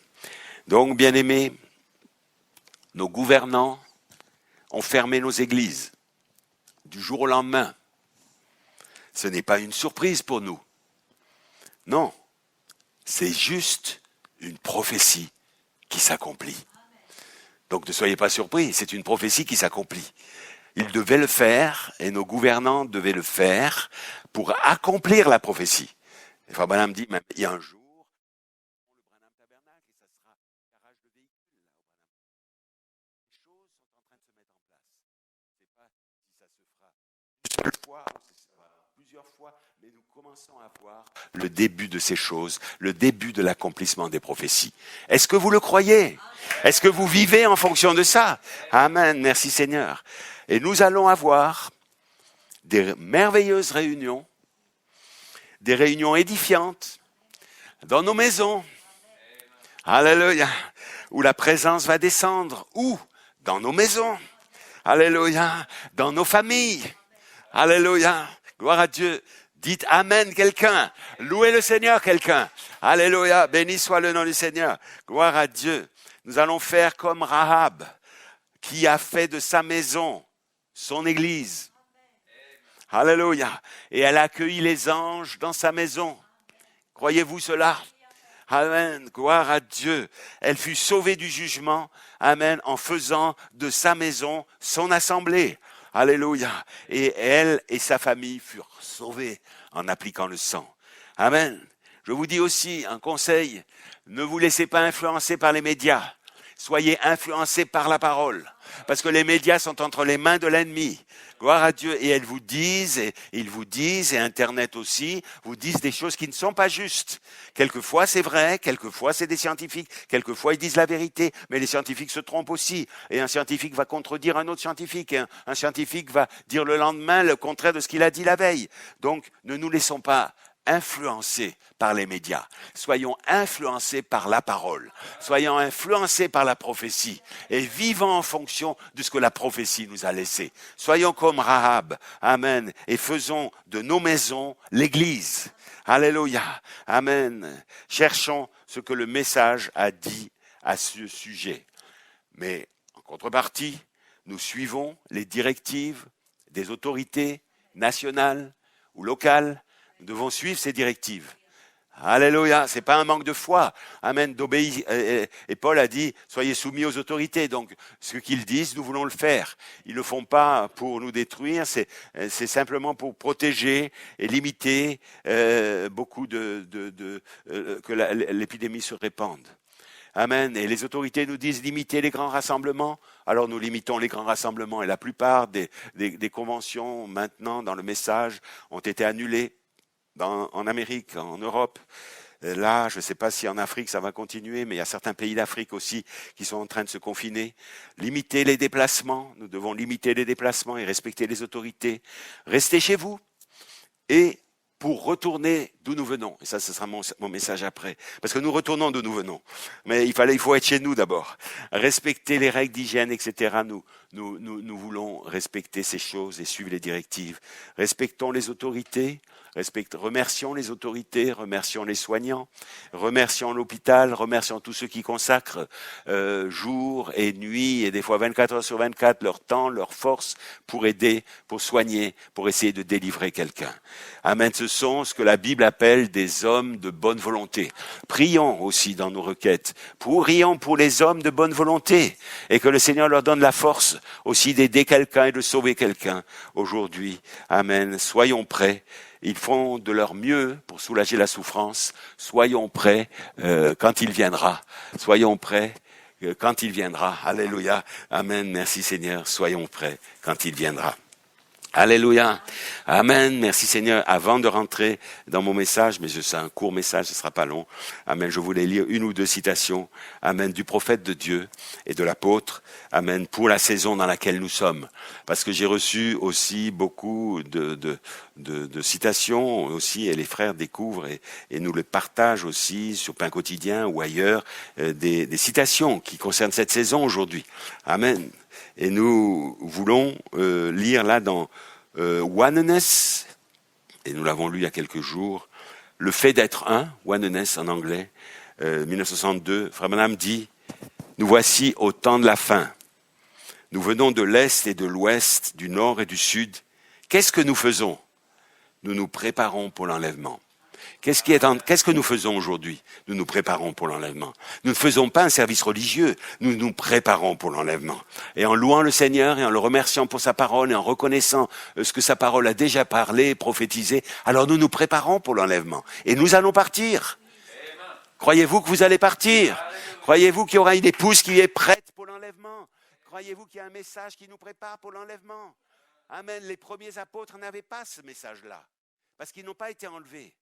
Donc, bien-aimés, nos gouvernants ont fermé nos églises du jour au lendemain. Ce n'est pas une surprise pour nous. Non, c'est juste une prophétie qui s'accomplit. Donc ne soyez pas surpris, c'est une prophétie qui s'accomplit. Ils devaient le faire, et nos gouvernants devaient le faire pour accomplir la prophétie. Et Frère Branham dit, même, il y a un jour, le Branham Tabernacle, et ça sera garage de véhicules. Les choses sont en train de se mettre en place. Je ne sais pas si ça se fera une seule fois, ou si ça sera plusieurs fois, mais nous commençons à voir le début de ces choses, le début de l'accomplissement des prophéties. Est-ce que vous le croyez ? Est-ce que vous vivez en fonction de ça ? Amen, merci Seigneur. Et nous allons avoir des merveilleuses réunions, des réunions édifiantes dans nos maisons. Alléluia. Où la présence va descendre. Où ? Dans nos maisons. Alléluia. Dans nos familles. Alléluia. Gloire à Dieu. Dites Amen quelqu'un. Louez le Seigneur quelqu'un. Alléluia. Béni soit le nom du Seigneur. Gloire à Dieu. Nous allons faire comme Rahab, qui a fait de sa maison son église. Alléluia. Et elle a accueilli les anges dans sa maison. Croyez-vous cela? Amen. Gloire à Dieu. Elle fut sauvée du jugement. Amen. En faisant de sa maison son assemblée. Alléluia. Et elle et sa famille furent sauvées en appliquant le sang. Amen. Je vous dis aussi un conseil. Ne vous laissez pas influencer par les médias. Soyez influencés par la parole. Parce que les médias sont entre les mains de l'ennemi. Gloire à Dieu. Et ils vous disent, et Internet aussi, vous disent des choses qui ne sont pas justes. Quelquefois c'est vrai, quelquefois c'est des scientifiques, quelquefois ils disent la vérité, mais les scientifiques se trompent aussi. Et un scientifique va contredire un autre scientifique, et un scientifique va dire le lendemain le contraire de ce qu'il a dit la veille. Donc ne nous laissons pas influencés par les médias. Soyons influencés par la parole. Soyons influencés par la prophétie et vivons en fonction de ce que la prophétie nous a laissé. Soyons comme Rahab. Amen. Et faisons de nos maisons l'église. Alléluia. Amen. Cherchons ce que le message a dit à ce sujet. Mais en contrepartie, nous suivons les directives des autorités nationales ou locales. Nous devons suivre ces directives. Alléluia, c'est pas un manque de foi. Amen, d'obéir. Et Paul a dit, soyez soumis aux autorités. Donc, ce qu'ils disent, nous voulons le faire. Ils ne le font pas pour nous détruire, c'est simplement pour protéger et limiter beaucoup que l'épidémie se répande. Amen. Et les autorités nous disent limiter les grands rassemblements. Alors nous limitons les grands rassemblements. Et la plupart des conventions maintenant dans le message ont été annulées. En Amérique, en Europe, là, je ne sais pas si en Afrique ça va continuer, mais il y a certains pays d'Afrique aussi qui sont en train de se confiner. Limiter les déplacements, nous devons limiter les déplacements et respecter les autorités. Restez chez vous et pour retourner d'où nous venons. Et ça, ce sera mon message après. Parce que nous retournons d'où nous venons. Mais il faut être chez nous d'abord. Respecter les règles d'hygiène, etc. Nous voulons respecter ces choses et suivre les directives. Respectons les autorités. Remercions les autorités, remercions les soignants, remercions l'hôpital, remercions tous ceux qui consacrent jour et nuit et des fois 24 heures sur 24 leur temps, leur force pour aider, pour soigner, pour essayer de délivrer quelqu'un. Amen. Ce sont ce que la Bible appelle des hommes de bonne volonté. Prions aussi dans nos requêtes. Prions pour les hommes de bonne volonté et que le Seigneur leur donne la force aussi d'aider quelqu'un et de sauver quelqu'un aujourd'hui. Amen. Soyons prêts. Ils font de leur mieux pour soulager la souffrance. Soyons prêts quand il viendra. Soyons prêts quand il viendra. Alléluia. Amen. Merci Seigneur. Soyons prêts quand il viendra. Alléluia. Amen. Merci Seigneur. Avant de rentrer dans mon message, mais c'est un court message, ce ne sera pas long. Amen. Je voulais lire une ou deux citations. Amen. Du prophète de Dieu et de l'apôtre. Amen. Pour la saison dans laquelle nous sommes. Parce que j'ai reçu aussi beaucoup de citations aussi, et les frères découvrent et nous les partagent aussi sur Pain Quotidien ou ailleurs, des citations qui concernent cette saison aujourd'hui. Amen. Et nous voulons lire là dans Oneness, et nous l'avons lu il y a quelques jours, le fait d'être un, Oneness en anglais, 1962, Frère Branham dit « Nous voici au temps de la fin. Nous venons de l'Est et de l'Ouest, du Nord et du Sud. Qu'est-ce que nous faisons? Nous nous préparons pour l'enlèvement. » Qu'est-ce que nous faisons aujourd'hui? Nous nous préparons pour l'enlèvement. Nous ne faisons pas un service religieux, nous nous préparons pour l'enlèvement. Et en louant le Seigneur et en le remerciant pour sa parole et en reconnaissant ce que sa parole a déjà parlé, prophétisé, alors nous nous préparons pour l'enlèvement. Et nous allons partir. Croyez-vous que vous allez partir? Croyez-vous qu'il y aura une épouse qui est prête pour l'enlèvement? Croyez-vous qu'il y a un message qui nous prépare pour l'enlèvement? Amen. Les premiers apôtres n'avaient pas ce message-là, parce qu'ils n'ont pas été enlevés.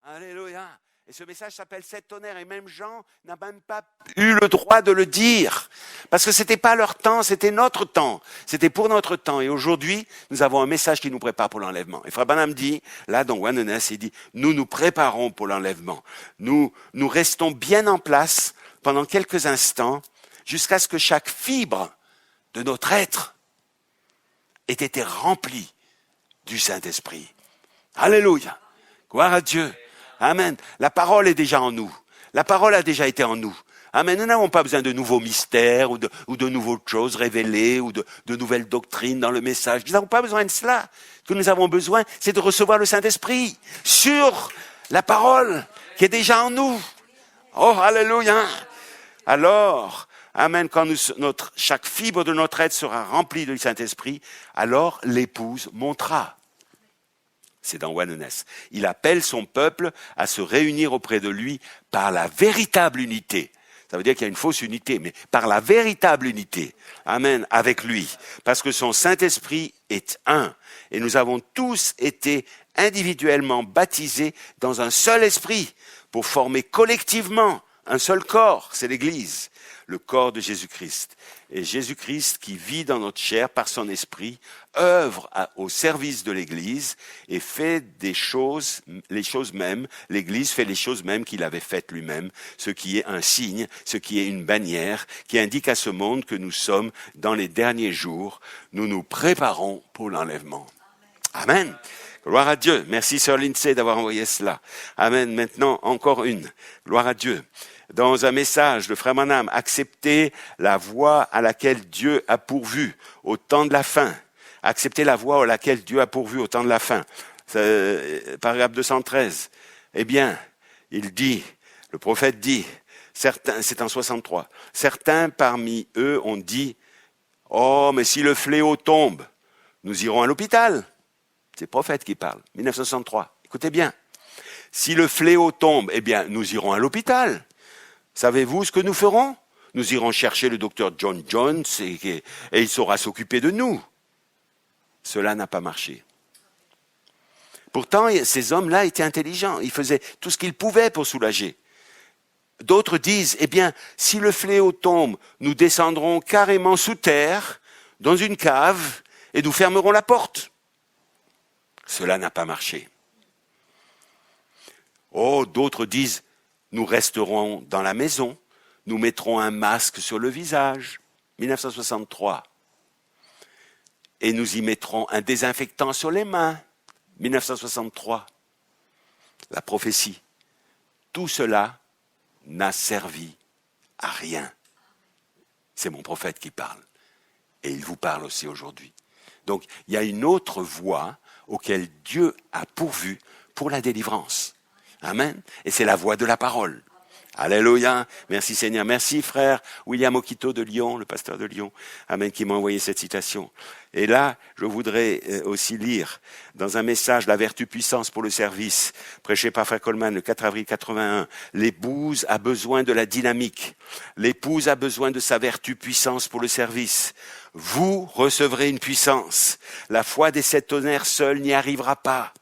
Alléluia. Et ce message s'appelle 7 tonnerres. Et même Jean n'a même pas eu le droit de le dire. Parce que c'était pas leur temps, c'était notre temps. C'était pour notre temps. Et aujourd'hui, nous avons un message qui nous prépare pour l'enlèvement. Et Frère Branham dit, là dans Oneness, il dit, nous nous préparons pour l'enlèvement. Nous restons bien en place pendant quelques instants jusqu'à ce que chaque fibre de notre être ait été remplie du Saint-Esprit. Alléluia. Gloire à Dieu. Amen. La parole est déjà en nous. La parole a déjà été en nous. Amen. Nous n'avons pas besoin de nouveaux mystères ou de nouvelles choses révélées ou de nouvelles doctrines dans le message. Nous n'avons pas besoin de cela. Ce que nous avons besoin, c'est de recevoir le Saint-Esprit sur la parole qui est déjà en nous. Oh, alléluia. Alors, amen, quand chaque fibre de notre être sera remplie du Saint-Esprit, alors l'épouse montera. C'est dans Oneness. Il appelle son peuple à se réunir auprès de lui par la véritable unité. Ça veut dire qu'il y a une fausse unité, mais par la véritable unité. Amen, avec lui. Parce que son Saint-Esprit est un. Et nous avons tous été individuellement baptisés dans un seul esprit pour former collectivement un seul corps. C'est l'Église, le corps de Jésus-Christ. Et Jésus-Christ, qui vit dans notre chair par son esprit, œuvre au service de l'Église et fait les choses mêmes. L'Église fait les choses mêmes qu'il avait faites lui-même, ce qui est un signe, ce qui est une bannière, qui indique à ce monde que nous sommes dans les derniers jours. Nous nous préparons pour l'enlèvement. Amen. Gloire à Dieu. Merci Sœur Lindsay d'avoir envoyé cela. Amen. Maintenant, encore une. Gloire à Dieu. Dans un message de Frère Branham, acceptez la voie à laquelle Dieu a pourvu au temps de la fin. Acceptez la voie à laquelle Dieu a pourvu au temps de la fin. Paragraphe 213. Eh bien, il dit, le prophète dit, certains, c'est en 63, certains parmi eux ont dit, oh, mais si le fléau tombe, nous irons à l'hôpital. C'est le prophète qui parle, 1963. Écoutez bien. Si le fléau tombe, eh bien, nous irons à l'hôpital. Savez-vous ce que nous ferons? Nous irons chercher le docteur John Jones et il saura s'occuper de nous. Cela n'a pas marché. Pourtant, ces hommes-là étaient intelligents. Ils faisaient tout ce qu'ils pouvaient pour soulager. D'autres disent, eh bien, si le fléau tombe, nous descendrons carrément sous terre, dans une cave, et nous fermerons la porte. Cela n'a pas marché. Oh, d'autres disent, nous resterons dans la maison, nous mettrons un masque sur le visage, 1963. Et nous y mettrons un désinfectant sur les mains, 1963. La prophétie. Tout cela n'a servi à rien. C'est mon prophète qui parle. Et il vous parle aussi aujourd'hui. Donc, il y a une autre voie auquel Dieu a pourvu pour la délivrance. Amen. Et c'est la voie de la parole. Alléluia. Merci Seigneur. Merci frère William Okito de Lyon, le pasteur de Lyon. Amen, qui m'a envoyé cette citation. Et là, je voudrais aussi lire dans un message La vertu puissance pour le service, prêché par frère Coleman le 4 avril 81. L'épouse a besoin de la dynamique. L'épouse a besoin de sa vertu puissance pour le service. Vous recevrez une puissance. La foi des 7 tonnerres seule n'y arrivera pas.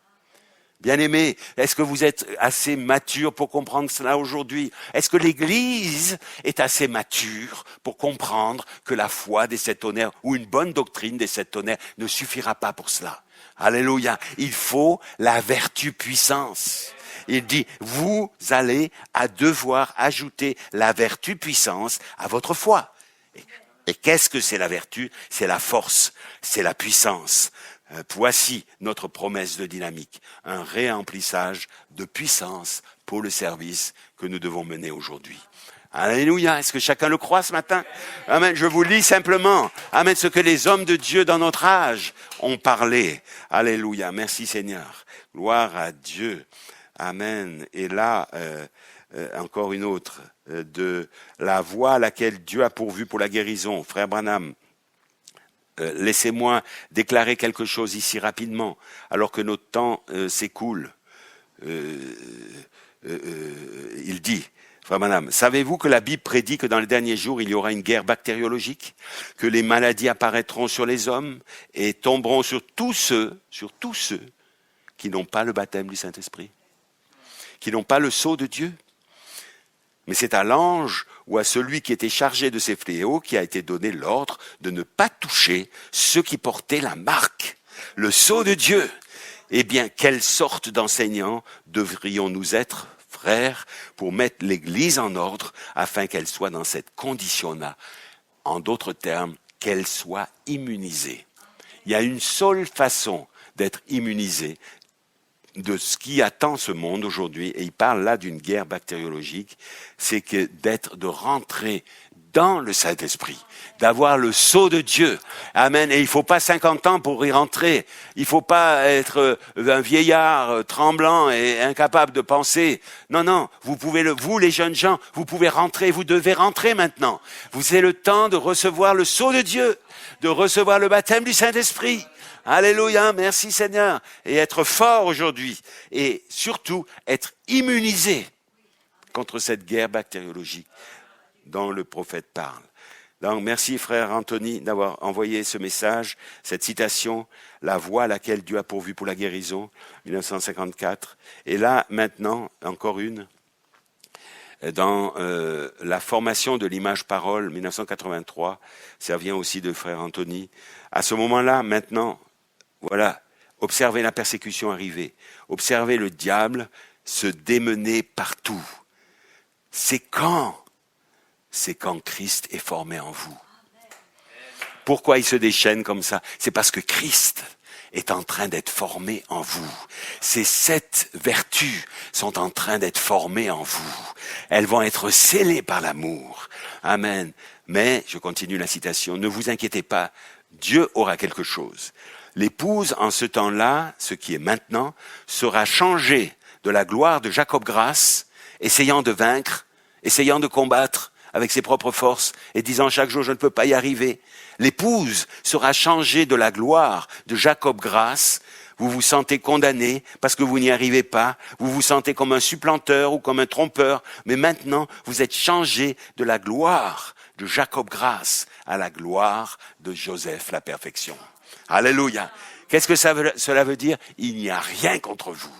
Bien-aimés, est-ce que vous êtes assez mature pour comprendre cela aujourd'hui? Est-ce que l'Église est assez mature pour comprendre que la foi des 7 tonnerres ou une bonne doctrine des 7 tonnerres ne suffira pas pour cela? Alléluia. Il faut la vertu puissance. Il dit, vous allez devoir ajouter la vertu puissance à votre foi. Et qu'est-ce que c'est la vertu? C'est la force, c'est la puissance. Voici notre promesse de dynamique, un réemplissage de puissance pour le service que nous devons mener aujourd'hui. Alléluia, est-ce que chacun le croit ce matin? Amen, je vous lis simplement, amen, ce que les hommes de Dieu dans notre âge ont parlé. Alléluia, merci Seigneur, gloire à Dieu. Amen, et là, encore une autre, de la voie à laquelle Dieu a pourvu pour la guérison, frère Branham. Laissez-moi déclarer quelque chose ici rapidement, alors que notre temps s'écoule. Il dit, frère Branham, savez-vous que la Bible prédit que dans les derniers jours, il y aura une guerre bactériologique, que les maladies apparaîtront sur les hommes et tomberont sur tous ceux qui n'ont pas le baptême du Saint-Esprit, qui n'ont pas le sceau de Dieu? Mais c'est à l'ange ou à celui qui était chargé de ces fléaux qui a été donné l'ordre de ne pas toucher ceux qui portaient la marque, le sceau de Dieu. Eh bien, quelle sorte d'enseignants devrions-nous être, frères, pour mettre l'Église en ordre afin qu'elle soit dans cette condition-là? En d'autres termes, qu'elle soit immunisée. Il y a une seule façon d'être immunisée de ce qui attend ce monde aujourd'hui, et il parle là d'une guerre bactériologique, c'est que de rentrer dans le Saint-Esprit, d'avoir le sceau de Dieu. Amen. Et il faut pas 50 ans pour y rentrer. Il faut pas être un vieillard tremblant et incapable de penser. Non, non. Vous les jeunes gens, vous pouvez rentrer. Vous devez rentrer maintenant. Vous avez le temps de recevoir le sceau de Dieu, de recevoir le baptême du Saint-Esprit. Alléluia, merci Seigneur. Et être fort aujourd'hui. Et surtout, être immunisé contre cette guerre bactériologique dont le prophète parle. Donc, merci frère Anthony d'avoir envoyé ce message, cette citation, la voie à laquelle Dieu a pourvu pour la guérison, 1954. Et là, maintenant, encore une, dans la formation de l'image parole, 1983, ça vient aussi de frère Anthony. À ce moment-là, maintenant, voilà, observez la persécution arriver, observez le diable se démener partout. C'est quand Christ est formé en vous. Pourquoi il se déchaîne comme ça? C'est parce que Christ est en train d'être formé en vous. Ces 7 vertus sont en train d'être formées en vous. Elles vont être scellées par l'amour. Amen. Mais, je continue la citation, ne vous inquiétez pas, Dieu aura quelque chose. L'épouse, en ce temps-là, ce qui est maintenant, sera changée de la gloire de Jacob Grace, essayant de vaincre, essayant de combattre avec ses propres forces et disant chaque jour je ne peux pas y arriver. L'épouse sera changée de la gloire de Jacob Grace. Vous vous sentez condamné parce que vous n'y arrivez pas. Vous vous sentez comme un supplanteur ou comme un trompeur. Mais maintenant, vous êtes changé de la gloire de Jacob Grace à la gloire de Joseph, la perfection. Alléluia. Qu'est-ce que cela veut dire? Il n'y a rien contre vous.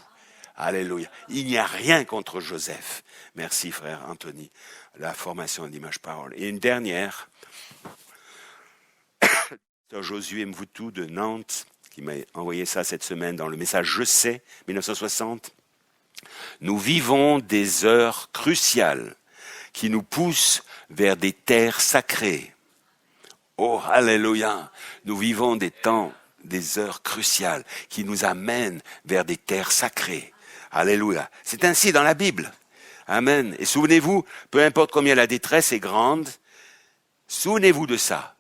Alléluia. Il n'y a rien contre Joseph. Merci frère Anthony. La formation d'image parole. Et une dernière, Josué Mvoutou de Nantes, qui m'a envoyé ça cette semaine dans le message Je sais, 1960. Nous vivons des heures cruciales qui nous poussent vers des terres sacrées. Oh, alléluia! Nous vivons des heures cruciales qui nous amènent vers des terres sacrées. Alléluia! C'est ainsi dans la Bible. Amen. Et souvenez-vous, peu importe combien la détresse est grande, souvenez-vous de ça.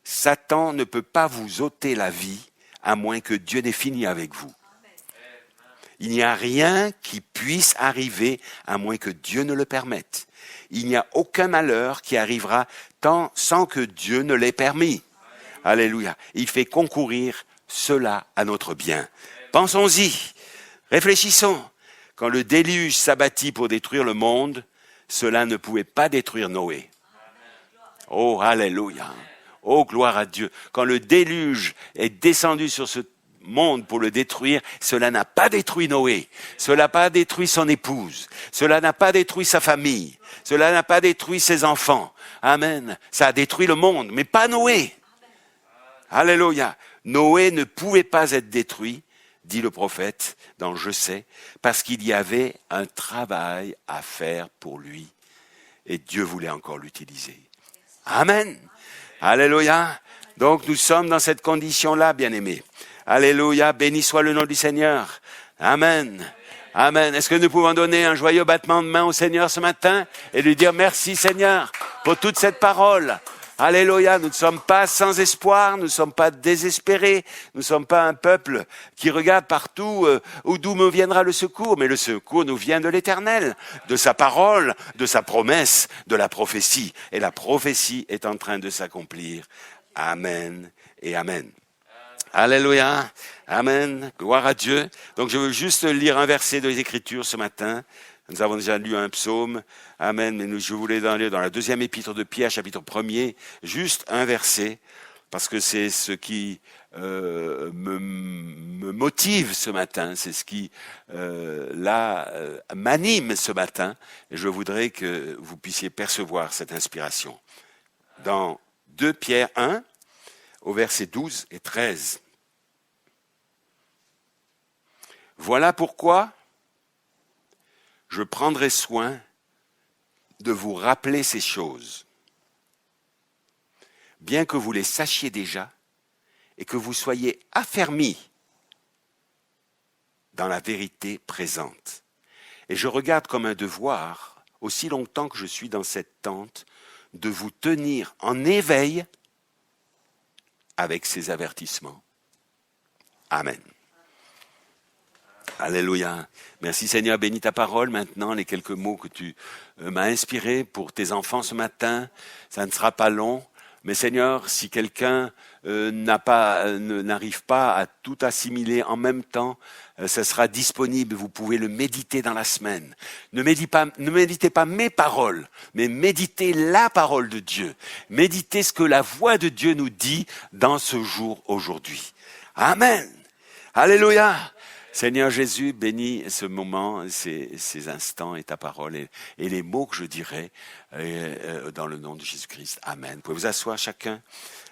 Satan ne peut pas vous ôter la vie à moins que Dieu n'ait fini avec vous. Il n'y a rien qui puisse arriver à moins que Dieu ne le permette. Il n'y a aucun malheur qui arrivera sans que Dieu ne l'ait permis. Alléluia. Il fait concourir cela à notre bien. Pensons-y. Réfléchissons. Quand le déluge s'abattit pour détruire le monde, cela ne pouvait pas détruire Noé. Oh, alléluia. Oh, gloire à Dieu. Quand le déluge est descendu sur ce monde pour le détruire, cela n'a pas détruit Noé. Cela n'a pas détruit son épouse. Cela n'a pas détruit sa famille. Cela n'a pas détruit ses enfants. Amen. Ça a détruit le monde, mais pas Noé. Alléluia. Noé ne pouvait pas être détruit, dit le prophète dans Je sais, parce qu'il y avait un travail à faire pour lui. Et Dieu voulait encore l'utiliser. Amen. Alléluia. Donc nous sommes dans cette condition-là, bien-aimés. Alléluia. Béni soit le nom du Seigneur. Amen. Amen. Est-ce que nous pouvons donner un joyeux battement de main au Seigneur ce matin et lui dire merci Seigneur pour toute cette parole. Alléluia, nous ne sommes pas sans espoir, nous ne sommes pas désespérés, nous ne sommes pas un peuple qui regarde partout d'où me viendra le secours, mais le secours nous vient de l'Éternel, de sa parole, de sa promesse, de la prophétie. Et la prophétie est en train de s'accomplir. Amen et amen. Alléluia, amen, gloire à Dieu. Donc je veux juste lire un verset des Écritures ce matin. Nous avons déjà lu un psaume, amen, mais je voulais aller dans la deuxième épître de Pierre, chapitre 1er, juste un verset, parce que c'est ce qui me motive ce matin, c'est ce qui m'anime ce matin, et je voudrais que vous puissiez percevoir cette inspiration. Dans 2 Pierre 1, au verset 12 et 13. Voilà pourquoi je prendrai soin de vous rappeler ces choses, bien que vous les sachiez déjà et que vous soyez affermis dans la vérité présente. Et je regarde comme un devoir, aussi longtemps que je suis dans cette tente, de vous tenir en éveil avec ces avertissements. Amen. Alléluia. Merci Seigneur, bénis ta parole maintenant, les quelques mots que tu m'as inspirés pour tes enfants ce matin. Ça ne sera pas long, mais Seigneur, si quelqu'un n'arrive pas à tout assimiler en même temps, ça sera disponible, vous pouvez le méditer dans la semaine. Ne méditez pas mes paroles, mais méditez la parole de Dieu. Méditez ce que la voix de Dieu nous dit dans ce jour aujourd'hui. Amen. Alléluia. Seigneur Jésus, bénis ce moment, ces instants et ta parole et les mots que je dirai dans le nom de Jésus-Christ. Amen. Vous pouvez vous asseoir chacun.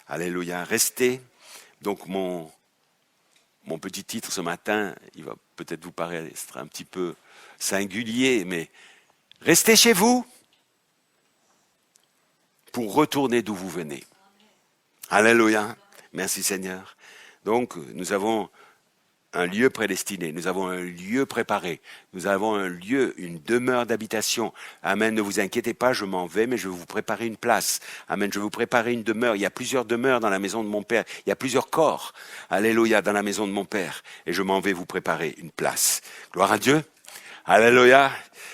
Alléluia. Restez. Donc mon petit titre ce matin, il va peut-être vous paraître un petit peu singulier, mais restez chez vous pour retourner d'où vous venez. Alléluia. Merci Seigneur. Donc nous avons un lieu prédestiné, nous avons un lieu préparé, nous avons un lieu, une demeure d'habitation. Amen, ne vous inquiétez pas, je m'en vais, mais je vais vous préparer une place. Amen, je vais vous préparer une demeure. Il y a plusieurs demeures dans la maison de mon Père, il y a plusieurs corps, alléluia, dans la maison de mon Père. Et je m'en vais vous préparer une place. Gloire à Dieu, alléluia.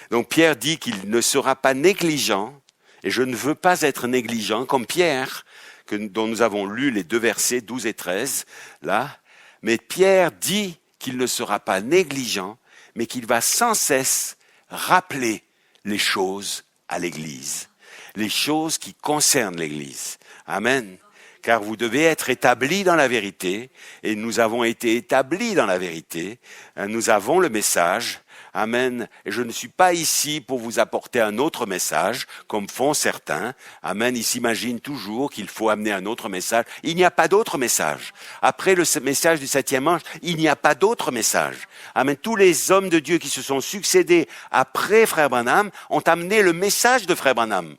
Donc Pierre dit qu'il ne sera pas négligent, et je ne veux pas être négligent, comme Pierre, dont nous avons lu les 2 versets 12 et 13, là. Mais Pierre dit qu'il ne sera pas négligent, mais qu'il va sans cesse rappeler les choses à l'Église, les choses qui concernent l'Église. Amen. Car vous devez être établis dans la vérité, et nous avons été établis dans la vérité. Nous avons le message. Amen. Et je ne suis pas ici pour vous apporter un autre message, comme font certains. Amen. Ils s'imaginent toujours qu'il faut amener un autre message. Il n'y a pas d'autre message. Après le message du 7e ange, il n'y a pas d'autre message. Amen. Tous les hommes de Dieu qui se sont succédés après Frère Branham ont amené le message de Frère Branham.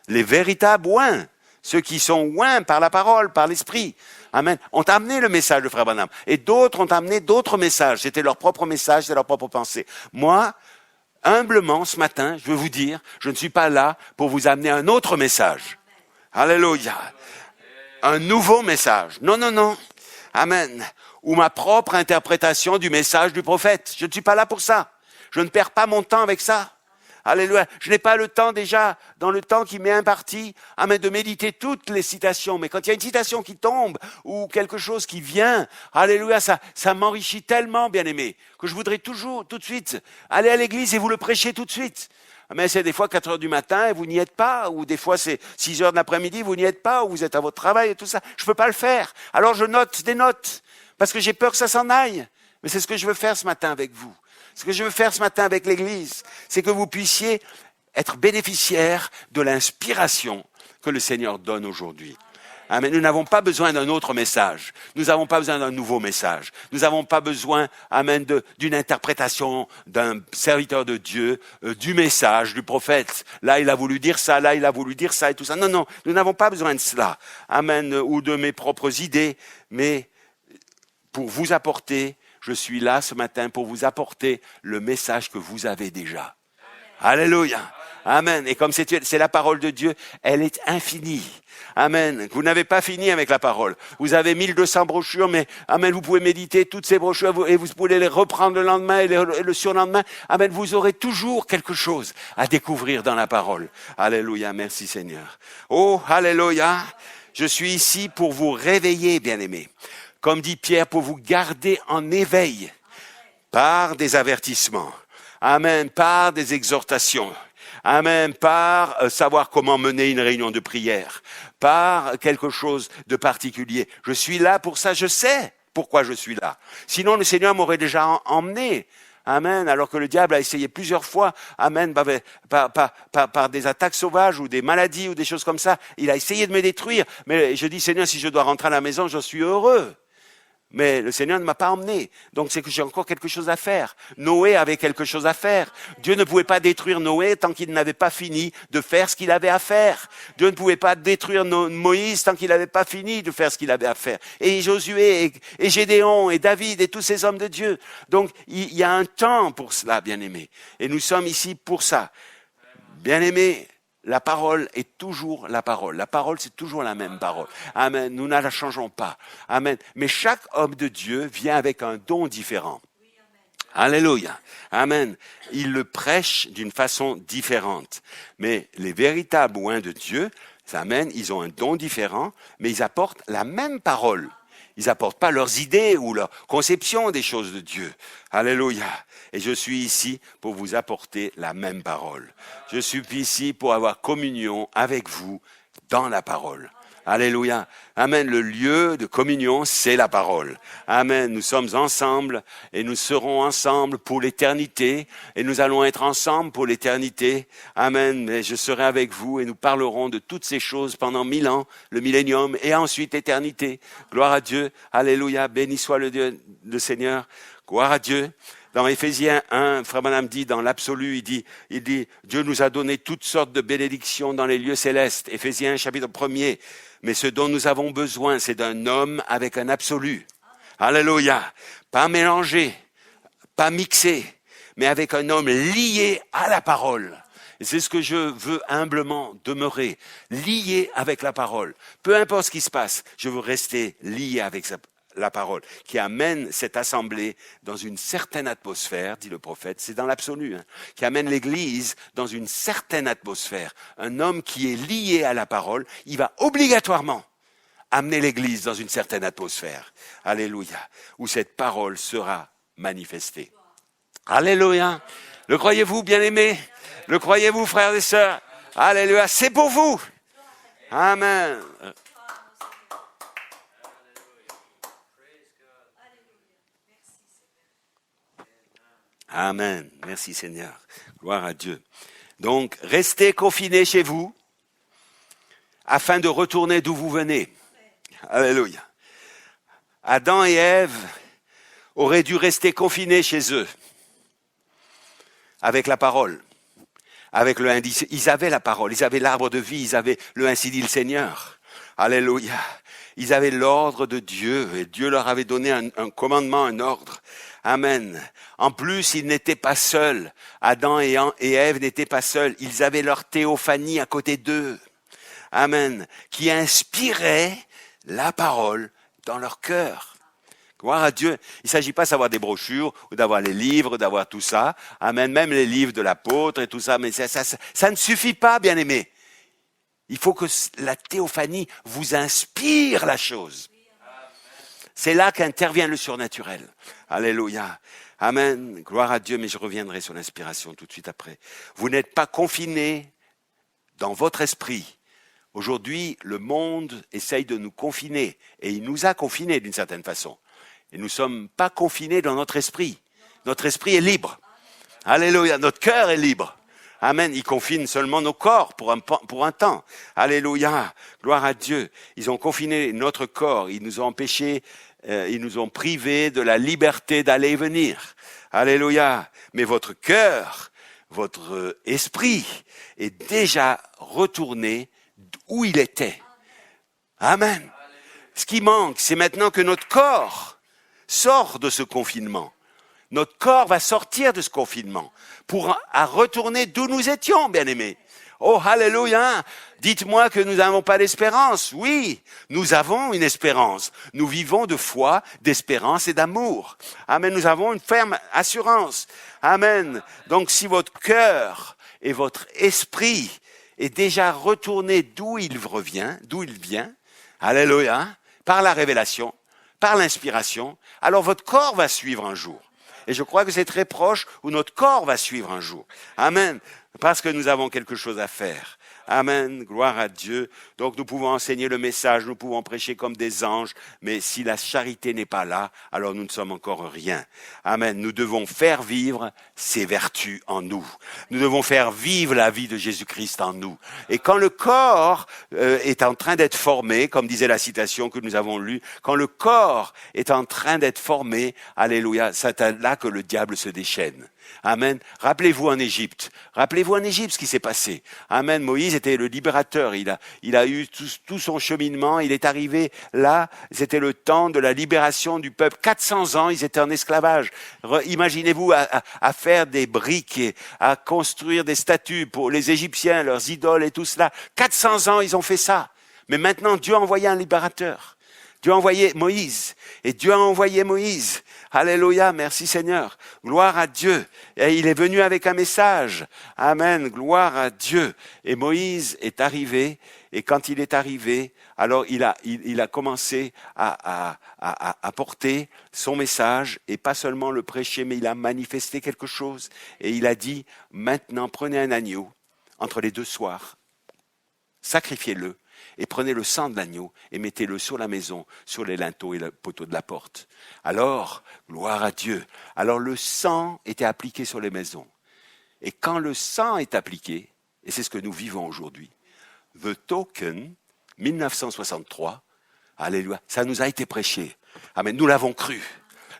Les véritables oints, ceux qui sont oints par la parole, par l'esprit. Amen. Ont amené le message de Frère Branham. Et d'autres ont amené d'autres messages. C'était leur propre message, c'était leur propre pensée. Moi, humblement, ce matin, je veux vous dire, je ne suis pas là pour vous amener un autre message. Alléluia. Un nouveau message. Non, non, non. Amen. Ou ma propre interprétation du message du prophète. Je ne suis pas là pour ça. Je ne perds pas mon temps avec ça. Alléluia. Je n'ai pas le temps déjà, dans le temps qui m'est imparti, amen, de méditer toutes les citations. Mais quand il y a une citation qui tombe ou quelque chose qui vient, alléluia, ça m'enrichit tellement, bien-aimé, que je voudrais toujours, tout de suite, aller à l'église et vous le prêcher tout de suite. Mais c'est des fois 4 heures du matin et vous n'y êtes pas, ou des fois c'est 6 heures de l'après-midi, vous n'y êtes pas, ou vous êtes à votre travail et tout ça. Je peux pas le faire. Alors je note des notes, parce que j'ai peur que ça s'en aille. Mais c'est ce que je veux faire ce matin avec vous. Ce que je veux faire ce matin avec l'Église, c'est que vous puissiez être bénéficiaires de l'inspiration que le Seigneur donne aujourd'hui. Amen. Nous n'avons pas besoin d'un autre message. Nous n'avons pas besoin d'un nouveau message. Nous n'avons pas besoin, amen, d'une interprétation d'un serviteur de Dieu, du message, du prophète. Là, il a voulu dire ça, là, il a voulu dire ça et tout ça. Non, non, nous n'avons pas besoin de cela. Amen. Ou de mes propres idées, mais pour vous apporter, je suis là ce matin pour vous apporter le message que vous avez déjà. Alléluia. Amen. Et comme c'est la parole de Dieu, elle est infinie. Amen. Vous n'avez pas fini avec la parole. Vous avez 1200 brochures, mais amen, vous pouvez méditer toutes ces brochures et vous pouvez les reprendre le lendemain et le surlendemain. Amen. Vous aurez toujours quelque chose à découvrir dans la parole. Alléluia. Merci Seigneur. Oh, alléluia. Je suis ici pour vous réveiller, bien-aimés. Comme dit Pierre, pour vous garder en éveil par des avertissements. Amen. Par des exhortations. Amen. Par savoir comment mener une réunion de prière. Par quelque chose de particulier. Je suis là pour ça. Je sais pourquoi je suis là. Sinon, le Seigneur m'aurait déjà emmené. Amen. Alors que le diable a essayé plusieurs fois, amen, par des attaques sauvages ou des maladies ou des choses comme ça. Il a essayé de me détruire. Mais je dis, Seigneur, si je dois rentrer à la maison, je suis heureux. Mais le Seigneur ne m'a pas emmené. Donc c'est que j'ai encore quelque chose à faire. Noé avait quelque chose à faire. Dieu ne pouvait pas détruire Noé tant qu'il n'avait pas fini de faire ce qu'il avait à faire. Dieu ne pouvait pas détruire Moïse tant qu'il n'avait pas fini de faire ce qu'il avait à faire. Et Josué, et Gédéon, et David, et tous ces hommes de Dieu. Donc il y a un temps pour cela, bien-aimés. Et nous sommes ici pour ça. Bien-aimés, la parole est toujours la parole. La parole, c'est toujours la même parole. Amen. Nous ne la changeons pas. Amen. Mais chaque homme de Dieu vient avec un don différent. Alléluia. Amen. Il le prêche d'une façon différente. Mais les véritables oints de Dieu, amen, ils ont un don différent, mais ils apportent la même parole. Ils apportent pas leurs idées ou leur conception des choses de Dieu. Alléluia. Et je suis ici pour vous apporter la même parole. Je suis ici pour avoir communion avec vous dans la parole. Alléluia. Amen. Le lieu de communion, c'est la parole. Amen. Nous sommes ensemble et nous serons ensemble pour l'éternité et nous allons être ensemble pour l'éternité. Amen. Et je serai avec vous et nous parlerons de toutes ces choses pendant 1000 ans, le millénium et ensuite l'éternité. Gloire à Dieu. Alléluia. Béni soit le Dieu, le Seigneur. Gloire à Dieu. Dans Éphésiens 1, Frère Branham dit, dans l'absolu, il dit, Dieu nous a donné toutes sortes de bénédictions dans les lieux célestes. Éphésiens chapitre 1er. Mais ce dont nous avons besoin, c'est d'un homme avec un absolu. Alléluia. Pas mélangé, pas mixé, mais avec un homme lié à la parole. Et c'est ce que je veux humblement demeurer, lié avec la parole. Peu importe ce qui se passe, je veux rester lié avec la parole, qui amène cette assemblée dans une certaine atmosphère, dit le prophète, c'est dans l'absolu, qui amène l'Église dans une certaine atmosphère. Un homme qui est lié à la parole, il va obligatoirement amener l'Église dans une certaine atmosphère. Alléluia, où cette parole sera manifestée. Alléluia. Le croyez-vous, bien-aimés? Le croyez-vous, frères et sœurs? Alléluia, c'est pour vous. Amen. Amen. Merci Seigneur. Gloire à Dieu. Donc, restez confinés chez vous afin de retourner d'où vous venez. Alléluia. Adam et Ève auraient dû rester confinés chez eux avec la parole, avec le indice. Ils avaient la parole, ils avaient l'arbre de vie, ils avaient le ainsi dit le Seigneur. Alléluia. Ils avaient l'ordre de Dieu et Dieu leur avait donné un commandement, un ordre. Amen. En plus, ils n'étaient pas seuls. Adam et Ève n'étaient pas seuls. Ils avaient leur théophanie à côté d'eux. Amen. Qui inspirait la parole dans leur cœur. Gloire à Dieu. Il ne s'agit pas d'avoir des brochures ou d'avoir les livres, d'avoir tout ça. Amen. Même les livres de l'apôtre et tout ça. Mais ça ne suffit pas, bien-aimés. Il faut que la théophanie vous inspire la chose. C'est là qu'intervient le surnaturel. Alléluia. Amen. Gloire à Dieu. Mais je reviendrai sur l'inspiration tout de suite après. Vous n'êtes pas confinés dans votre esprit. Aujourd'hui, le monde essaye de nous confiner. Et il nous a confinés d'une certaine façon. Et nous ne sommes pas confinés dans notre esprit. Notre esprit est libre. Alléluia. Notre cœur est libre. Amen. Ils confinent seulement nos corps pour un temps. Alléluia. Gloire à Dieu. Ils ont confiné notre corps. Ils nous ont empêchés, ils nous ont privés de la liberté d'aller et venir. Alléluia. Mais votre cœur, votre esprit est déjà retourné où il était. Amen. Ce qui manque, c'est maintenant que notre corps sort de ce confinement. Notre corps va sortir de ce confinement pour retourner d'où nous étions, bien-aimés. Oh, alléluia! Dites-moi que nous n'avons pas d'espérance. Oui, nous avons une espérance. Nous vivons de foi, d'espérance et d'amour. Amen. Nous avons une ferme assurance. Amen. Donc, si votre cœur et votre esprit est déjà retourné d'où il vient, alléluia, par la révélation, par l'inspiration, alors votre corps va suivre un jour. Et je crois que c'est très proche où notre corps va suivre un jour. Amen. Parce que nous avons quelque chose à faire. Amen. Gloire à Dieu. Donc nous pouvons enseigner le message, nous pouvons prêcher comme des anges, mais si la charité n'est pas là, alors nous ne sommes encore rien. Amen. Nous devons faire vivre ces vertus en nous. Nous devons faire vivre la vie de Jésus-Christ en nous. Et quand le corps est en train d'être formé, comme disait la citation que nous avons lue, quand le corps est en train d'être formé, alléluia, c'est là que le diable se déchaîne. Amen. Rappelez-vous en Égypte ce qui s'est passé. Amen. Moïse était le libérateur. Il a eu tout son cheminement. Il est arrivé là. C'était le temps de la libération du peuple. 400 ans, ils étaient en esclavage. Imaginez-vous à faire des briques et à construire des statues pour les Égyptiens, leurs idoles et tout cela. 400 ans, ils ont fait ça. Mais maintenant, Dieu a envoyé un libérateur. Dieu a envoyé Moïse. Et Dieu a envoyé Moïse. Alléluia, merci Seigneur. Gloire à Dieu. Et il est venu avec un message. Amen, gloire à Dieu. Et Moïse est arrivé. Et quand il est arrivé, alors il a commencé à porter son message. Et pas seulement le prêcher, mais il a manifesté quelque chose. Et il a dit, maintenant prenez un agneau entre les deux soirs. Sacrifiez-le. Et prenez le sang de l'agneau et mettez-le sur la maison, sur les linteaux et le poteau de la porte. Alors, gloire à Dieu, alors le sang était appliqué sur les maisons. Et quand le sang est appliqué, et c'est ce que nous vivons aujourd'hui, The Token, 1963, alléluia, ça nous a été prêché. Amen, nous l'avons cru.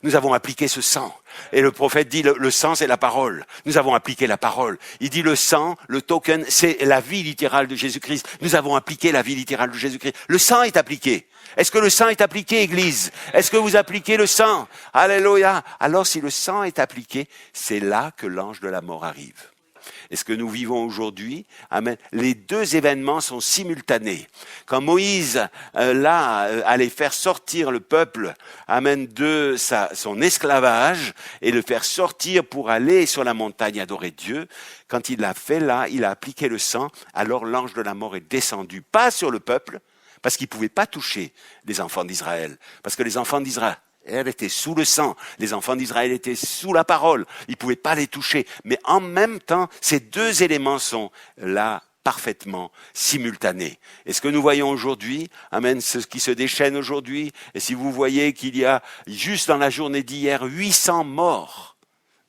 Nous avons appliqué ce sang. Et le prophète dit, le sang, c'est la parole. Nous avons appliqué la parole. Il dit, le sang, le token, c'est la vie littérale de Jésus-Christ. Nous avons appliqué la vie littérale de Jésus-Christ. Le sang est appliqué. Est-ce que le sang est appliqué, Église? Est-ce que vous appliquez le sang? Alléluia. Alors, si le sang est appliqué, c'est là que l'ange de la mort arrive. Et ce que nous vivons aujourd'hui, amen, les deux événements sont simultanés. Quand Moïse, allait faire sortir le peuple, amen, de son esclavage et le faire sortir pour aller sur la montagne adorer Dieu, quand il l'a fait là, il a appliqué le sang, alors l'ange de la mort est descendu, pas sur le peuple, parce qu'il ne pouvait pas toucher les enfants d'Israël, parce que les enfants d'Israël, elle était sous le sang. Les enfants d'Israël étaient sous la parole. Ils ne pouvaient pas les toucher. Mais en même temps, ces deux éléments sont là parfaitement simultanés. Et ce que nous voyons aujourd'hui, amen, ce qui se déchaîne aujourd'hui, et si vous voyez qu'il y a, juste dans la journée d'hier, 800 morts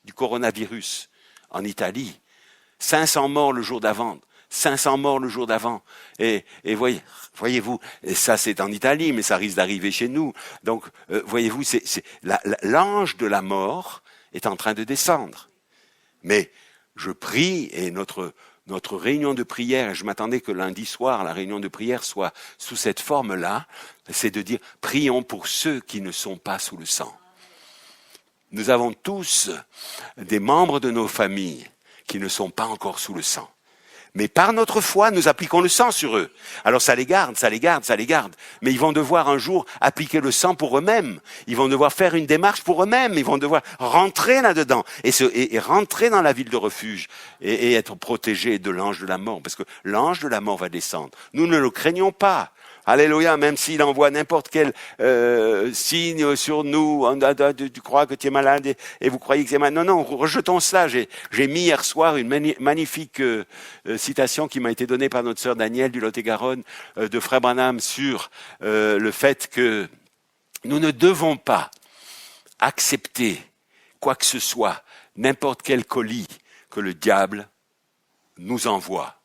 du coronavirus en Italie, 500 morts le jour d'avant, 500 morts le jour d'avant. Et voyez-vous, et ça c'est en Italie, mais ça risque d'arriver chez nous. Donc, voyez-vous, l'ange de la mort est en train de descendre. Mais je prie, et notre réunion de prière, et je m'attendais que lundi soir, la réunion de prière soit sous cette forme-là, c'est de dire, prions pour ceux qui ne sont pas sous le sang. Nous avons tous des membres de nos familles qui ne sont pas encore sous le sang. Mais par notre foi, nous appliquons le sang sur eux. Alors ça les garde, ça les garde, ça les garde. Mais ils vont devoir un jour appliquer le sang pour eux-mêmes. Ils vont devoir faire une démarche pour eux-mêmes. Ils vont devoir rentrer là-dedans et rentrer dans la ville de refuge et être protégés de l'ange de la mort. Parce que l'ange de la mort va descendre. Nous ne le craignons pas. Alléluia, même s'il envoie n'importe quel signe sur nous, tu crois que tu es malade et vous croyez que c'est malade. Non, rejetons cela. J'ai mis hier soir une magnifique citation qui m'a été donnée par notre sœur Danielle du Lot-et-Garonne de Frère Branham sur le fait que nous ne devons pas accepter quoi que ce soit, n'importe quel colis que le diable nous envoie.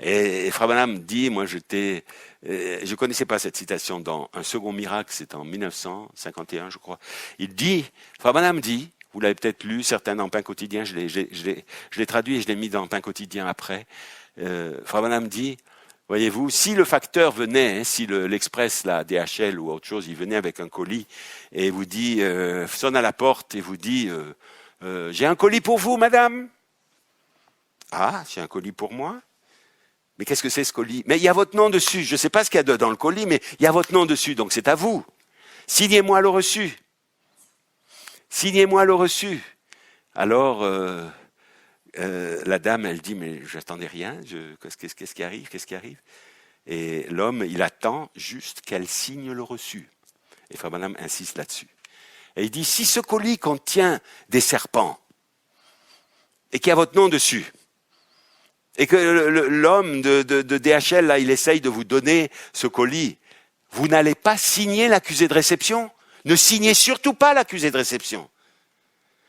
Et Frère Branham dit, moi je connaissais pas cette citation dans Un second miracle, c'est en 1951 je crois. Frère Branham dit, vous l'avez peut-être lu, certains dans Pain quotidien, je l'ai traduit et je l'ai mis dans Pain quotidien après. Frère Branham dit, voyez-vous, si le facteur venait, si l'Express, la DHL ou autre chose, il venait avec un colis et vous dit, sonne à la porte et vous dit, j'ai un colis pour vous, madame. Ah, j'ai un colis pour moi. Mais qu'est-ce que c'est ce colis? Mais il y a votre nom dessus. Je ne sais pas ce qu'il y a dans le colis, mais il y a votre nom dessus, donc c'est à vous. Signez-moi le reçu. Signez-moi le reçu. Alors, la dame, elle dit, mais j'attendais rien. Qu'est-ce qui arrive? Qu'est-ce qui arrive? Et l'homme, il attend juste qu'elle signe le reçu. Et Frère Branham insiste là-dessus. Et il dit, si ce colis contient des serpents et qu'il y a votre nom dessus, et que l'homme de DHL, là, il essaye de vous donner ce colis, vous n'allez pas signer l'accusé de réception. Ne signez surtout pas l'accusé de réception.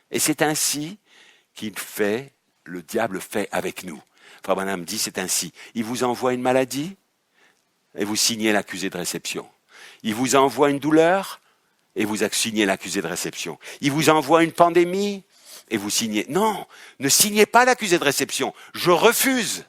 Et c'est ainsi le diable fait avec nous. Frère Branham dit, c'est ainsi. Il vous envoie une maladie, et vous signez l'accusé de réception. Il vous envoie une douleur, et vous signez l'accusé de réception. Il vous envoie une pandémie, et vous signez. Non, ne signez pas l'accusé de réception. Je refuse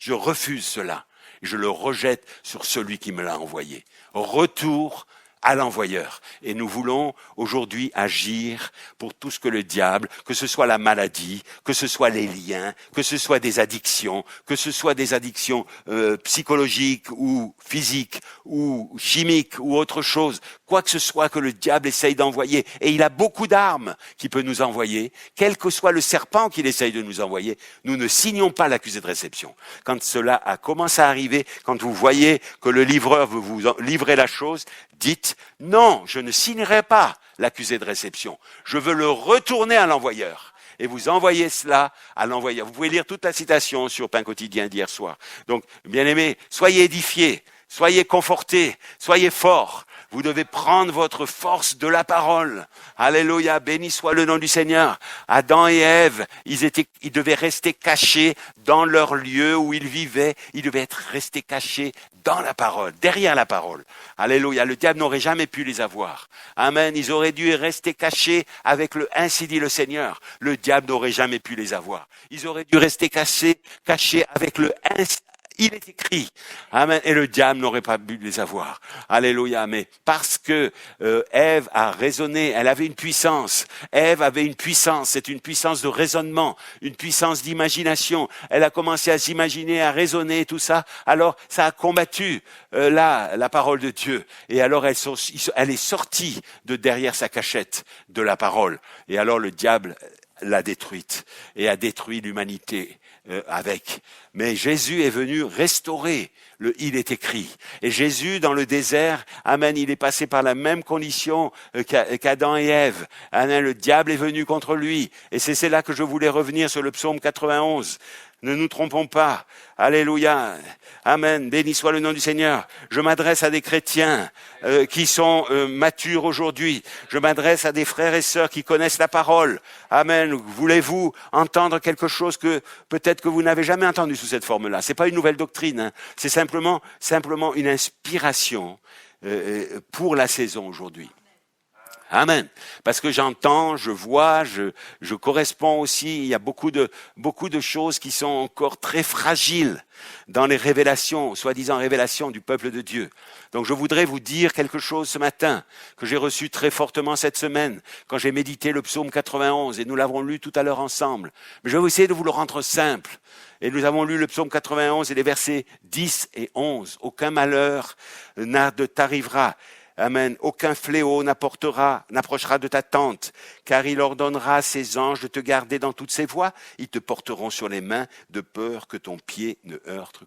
cela. Je le rejette sur celui qui me l'a envoyé. Retour à l'envoyeur. Et nous voulons aujourd'hui agir pour tout ce que le diable, que ce soit la maladie, que ce soit les liens, que ce soit des addictions, psychologiques ou physiques ou chimiques ou autre chose, quoi que ce soit que le diable essaye d'envoyer. Et il a beaucoup d'armes qu'il peut nous envoyer, quel que soit le serpent qu'il essaye de nous envoyer. Nous ne signons pas l'accusé de réception. Quand cela a commencé à arriver, quand vous voyez que le livreur veut vous livrer la chose, dites, non, je ne signerai pas l'accusé de réception. Je veux le retourner à l'envoyeur. Et vous envoyez cela à l'envoyeur. Vous pouvez lire toute la citation sur Pain quotidien d'hier soir. Donc, bien-aimés, soyez édifiés, soyez confortés, soyez forts. Vous devez prendre votre force de la parole. Alléluia, béni soit le nom du Seigneur. Adam et Ève, ils devaient rester cachés dans leur lieu où ils vivaient. Ils devaient être restés cachés dans la parole, derrière la parole. Alléluia, le diable n'aurait jamais pu les avoir. Amen, ils auraient dû rester cachés avec le « ainsi dit le Seigneur ». Le diable n'aurait jamais pu les avoir. Ils auraient dû rester cachés avec le « ainsi ». Il est écrit, amen, et le diable n'aurait pas pu les avoir. Alléluia, mais parce que Ève a raisonné, elle avait une puissance. Ève avait une puissance, c'est une puissance de raisonnement, une puissance d'imagination. Elle a commencé à s'imaginer, à raisonner, tout ça. Alors, ça a combattu la parole de Dieu. Et alors, elle est sortie de derrière sa cachette de la parole. Et alors, le diable l'a détruite et a détruit l'humanité avec. Mais Jésus est venu restaurer le « il est écrit ». Et Jésus, dans le désert, amen, il est passé par la même condition qu'Adam et Ève. Amen, le diable est venu contre lui. Et c'est là que je voulais revenir sur le psaume 91. Ne nous trompons pas. Alléluia. Amen. Béni soit le nom du Seigneur. Je m'adresse à des chrétiens qui sont matures aujourd'hui. Je m'adresse à des frères et sœurs qui connaissent la parole. Amen. Voulez-vous entendre quelque chose que peut-être que vous n'avez jamais entendu sous cette forme-là? C'est pas une nouvelle doctrine. Hein. C'est simplement une inspiration pour la saison aujourd'hui. Amen. Parce que j'entends, je vois, je corresponds aussi. Il y a beaucoup de choses qui sont encore très fragiles dans les révélations, soi-disant révélations du peuple de Dieu. Donc je voudrais vous dire quelque chose ce matin que j'ai reçu très fortement cette semaine quand j'ai médité le psaume 91 et nous l'avons lu tout à l'heure ensemble. Mais je vais essayer de vous le rendre simple. Et nous avons lu le psaume 91 et les versets 10 et 11. Aucun malheur ne t'arrivera. Amen. Aucun fléau n'approchera de ta tente, car il ordonnera à ses anges de te garder dans toutes ses voies. Ils te porteront sur les mains de peur que ton pied ne heurte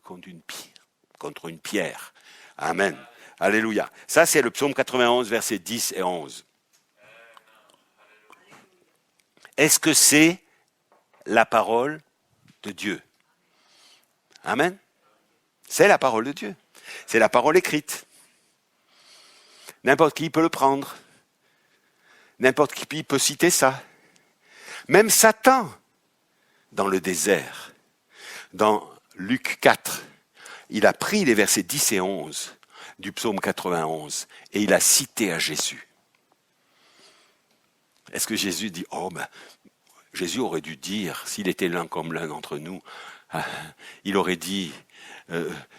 contre une pierre. Amen. Alléluia. Ça, c'est le psaume 91, versets 10 et 11. Est-ce que c'est la parole de Dieu? Amen. C'est la parole de Dieu. C'est la parole écrite. N'importe qui peut le prendre. N'importe qui peut citer ça. Même Satan, dans le désert, dans Luc 4, il a pris les versets 10 et 11 du psaume 91 et il a cité à Jésus. Est-ce que Jésus dit, Jésus aurait dû dire, s'il était l'un comme l'un d'entre nous, il aurait dit,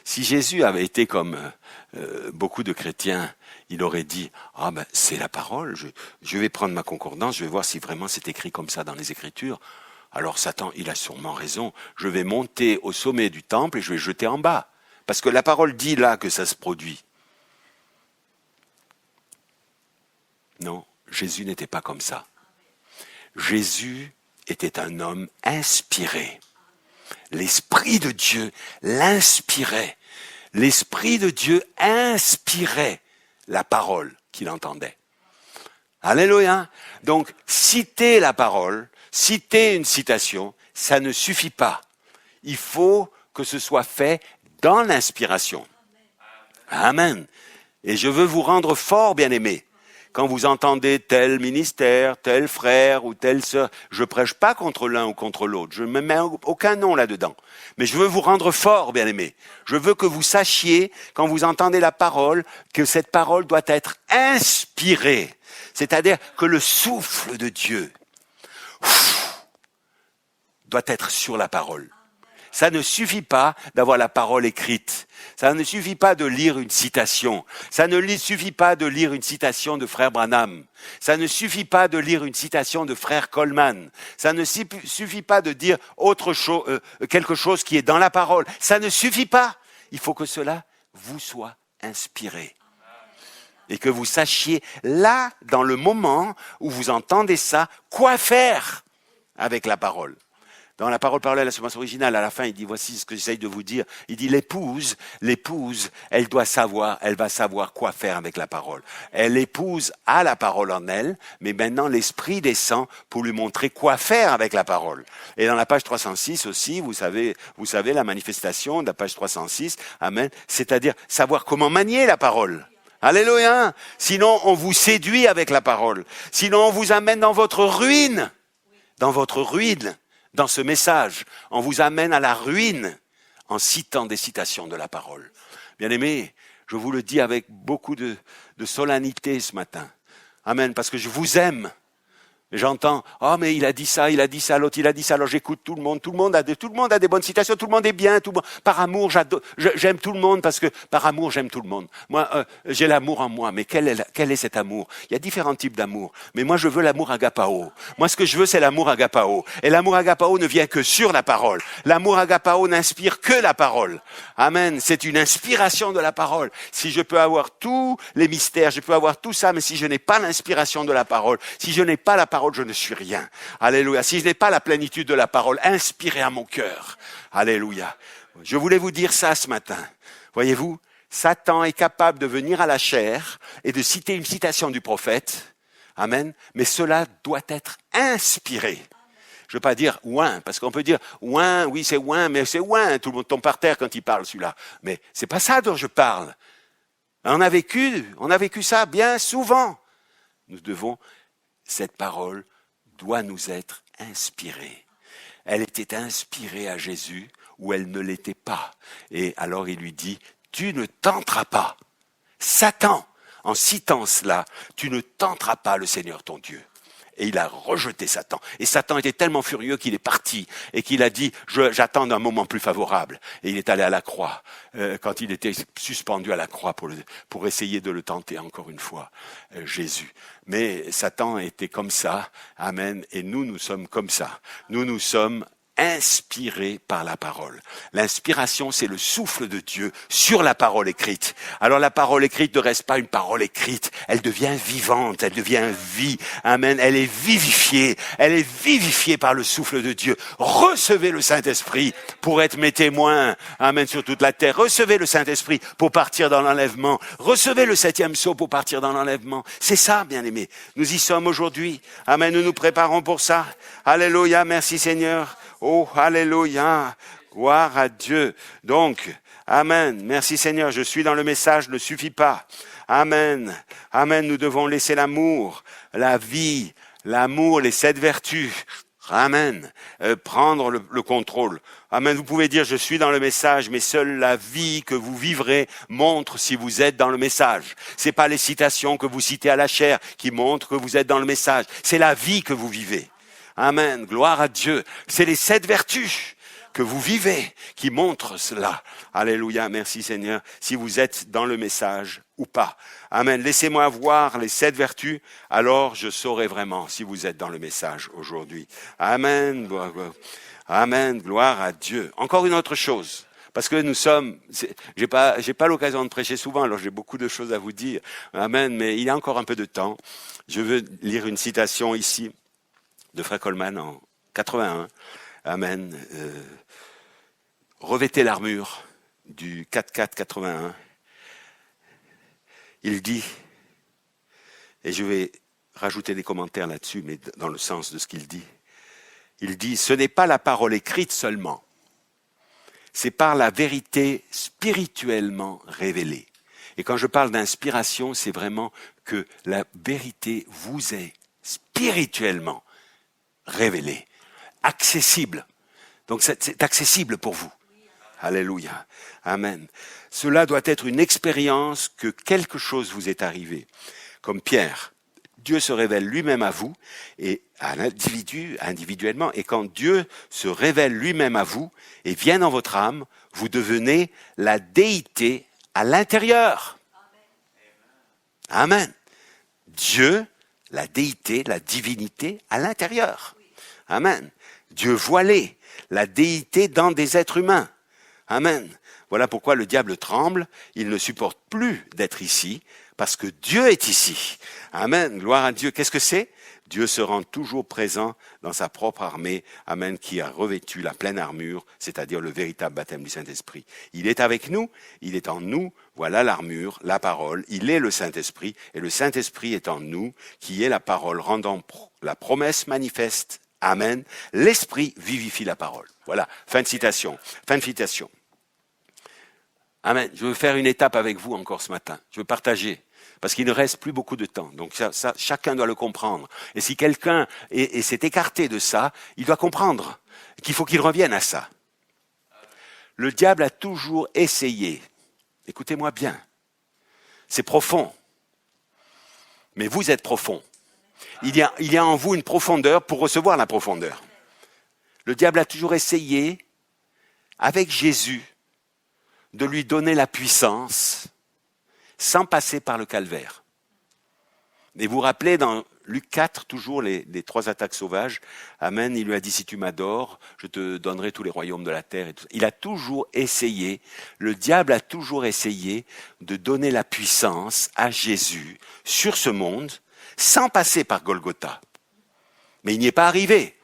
si Jésus avait été comme beaucoup de chrétiens, il aurait dit, c'est la parole, je vais prendre ma concordance, je vais voir si vraiment c'est écrit comme ça dans les Écritures. Alors Satan, il a sûrement raison, je vais monter au sommet du temple et je vais jeter en bas. Parce que la parole dit là que ça se produit. Non, Jésus n'était pas comme ça. Jésus était un homme inspiré. L'Esprit de Dieu l'inspirait. L'Esprit de Dieu inspirait la parole qu'il entendait. Alléluia. Donc, citer la parole, citer une citation, ça ne suffit pas. Il faut que ce soit fait dans l'inspiration. Amen. Et je veux vous rendre fort, bien-aimés. Quand vous entendez tel ministère, tel frère ou telle sœur, je prêche pas contre l'un ou contre l'autre. Je ne mets aucun nom là-dedans. Mais je veux vous rendre fort, bien-aimés. Je veux que vous sachiez, quand vous entendez la parole, que cette parole doit être inspirée. C'est-à-dire que le souffle de Dieu doit être sur la parole. Ça ne suffit pas d'avoir la parole écrite. Ça ne suffit pas de lire une citation. Ça ne suffit pas de lire une citation de frère Branham. Ça ne suffit pas de lire une citation de frère Coleman. Ça ne suffit pas de dire quelque chose qui est dans la parole. Ça ne suffit pas. Il faut que cela vous soit inspiré. Et que vous sachiez, là, dans le moment où vous entendez ça, quoi faire avec la parole. Dans la parole parlée à la semence originale, à la fin, il dit, voici ce que j'essaye de vous dire. Il dit, l'épouse, elle va savoir quoi faire avec la parole. L'épouse a la parole en elle, mais maintenant l'esprit descend pour lui montrer quoi faire avec la parole. Et dans la page 306 aussi, vous savez la manifestation de la page 306, amen, c'est-à-dire savoir comment manier la parole. Alléluia! Sinon, on vous séduit avec la parole. Sinon, on vous amène dans votre ruine. Dans ce message, on vous amène à la ruine en citant des citations de la parole. Bien-aimés, je vous le dis avec beaucoup de solennité ce matin. Amen, parce que je vous aime. J'entends, mais il a dit ça, l'autre il a dit ça, alors j'écoute tout le monde a des bonnes citations, tout le monde est bien, par amour, j'aime tout le monde parce que par amour j'aime tout le monde. Moi, j'ai l'amour en moi, mais quel est cet amour? Il y a différents types d'amour, mais moi je veux l'amour agapao. Moi ce que je veux c'est l'amour agapao. Et l'amour agapao ne vient que sur la parole. L'amour agapao n'inspire que la parole. Amen, c'est une inspiration de la parole. Si je peux avoir tous les mystères, je peux avoir tout ça, mais si je n'ai pas l'inspiration de la parole, si je n'ai pas la parole, je ne suis rien. Alléluia. Si je n'ai pas la plénitude de la parole inspirée à mon cœur. Alléluia. Je voulais vous dire ça ce matin. Voyez-vous, Satan est capable de venir à la chair et de citer une citation du prophète. Amen. Mais cela doit être inspiré. Je ne veux pas dire ouin, parce qu'on peut dire ouin, oui c'est ouin, mais c'est ouin. Tout le monde tombe par terre quand il parle celui-là. Mais c'est pas ça dont je parle. On a vécu ça bien souvent. Cette parole doit nous être inspirée. Elle était inspirée à Jésus ou elle ne l'était pas. Et alors il lui dit, tu ne tenteras pas Satan en citant cela, tu ne tenteras pas le Seigneur ton Dieu. Et il a rejeté Satan. Et Satan était tellement furieux qu'il est parti et qu'il a dit « j'attends un moment plus favorable ». Et il est allé à la croix, quand il était suspendu à la croix pour essayer de le tenter encore une fois, Jésus. Mais Satan était comme ça, amen, et nous sommes comme ça. Nous sommes inspiré par la parole. L'inspiration, c'est le souffle de Dieu sur la parole écrite. Alors la parole écrite ne reste pas une parole écrite, elle devient vivante, elle devient vie. Amen. Elle est vivifiée par le souffle de Dieu. Recevez le Saint-Esprit pour être mes témoins. Amen, sur toute la terre. Recevez le Saint-Esprit pour partir dans l'enlèvement. Recevez le 7e sceau pour partir dans l'enlèvement. C'est ça, bien-aimés. Nous y sommes aujourd'hui. Amen, nous nous préparons pour ça. Alléluia, merci Seigneur. Oh, alléluia, gloire à Dieu. Donc, amen, merci Seigneur, je suis dans le message, ne suffit pas. Amen, amen, nous devons laisser l'amour, la vie, l'amour, les 7 vertus. Amen, prendre le contrôle. Amen, vous pouvez dire, je suis dans le message, mais seule la vie que vous vivrez montre si vous êtes dans le message. C'est pas les citations que vous citez à la chair qui montrent que vous êtes dans le message. C'est la vie que vous vivez. Amen, gloire à Dieu. C'est les 7 vertus que vous vivez qui montrent cela. Alléluia, merci Seigneur, si vous êtes dans le message ou pas. Amen, laissez-moi voir les 7 vertus, alors je saurai vraiment si vous êtes dans le message aujourd'hui. Amen, amen, gloire à Dieu. Encore une autre chose. Parce que nous sommes, j'ai pas l'occasion de prêcher souvent, alors j'ai beaucoup de choses à vous dire. Amen, mais il y a encore un peu de temps. Je veux lire une citation ici de Frère Coleman en 81. Amen. Revêtez l'armure du 4-4-81. Il dit, et je vais rajouter des commentaires là-dessus, mais dans le sens de ce qu'il dit. Il dit, ce n'est pas la parole écrite seulement, c'est par la vérité spirituellement révélée. Et quand je parle d'inspiration, c'est vraiment que la vérité vous est spirituellement révélée, accessible. Donc c'est accessible pour vous. Alléluia. Amen. Cela doit être une expérience que quelque chose vous est arrivé. Comme Pierre, Dieu se révèle lui-même à vous et à l'individu, individuellement. Et quand Dieu se révèle lui-même à vous et vient dans votre âme, vous devenez la déité à l'intérieur. Amen. Dieu, la déité, la divinité à l'intérieur. Amen. Dieu voilé, la déité dans des êtres humains. Amen. Voilà pourquoi le diable tremble, il ne supporte plus d'être ici, parce que Dieu est ici. Amen. Gloire à Dieu. Qu'est-ce que c'est? Dieu se rend toujours présent dans sa propre armée, amen, qui a revêtu la pleine armure, c'est-à-dire le véritable baptême du Saint-Esprit. Il est avec nous, il est en nous, voilà l'armure, la parole, il est le Saint-Esprit, et le Saint-Esprit est en nous, qui est la parole rendant la promesse manifeste. Amen. L'Esprit vivifie la parole. Voilà, fin de citation. Fin de citation. Amen. Je veux faire une étape avec vous encore ce matin. Je veux partager. Parce qu'il ne reste plus beaucoup de temps. Donc ça, chacun doit le comprendre. Et si quelqu'un s'est écarté de ça, il doit comprendre qu'il faut qu'il revienne à ça. Le diable a toujours essayé. Écoutez-moi bien. C'est profond. Mais vous êtes profond. Il y a en vous une profondeur pour recevoir la profondeur. Le diable a toujours essayé, avec Jésus, de lui donner la puissance sans passer par le calvaire. Et vous vous rappelez dans Luc 4, toujours les 3 attaques sauvages, Amen, il lui a dit, si tu m'adores, je te donnerai tous les royaumes de la terre. Et tout ça. Il a toujours essayé, le diable a toujours essayé de donner la puissance à Jésus sur ce monde, sans passer par Golgotha. Mais il n'y est pas arrivé,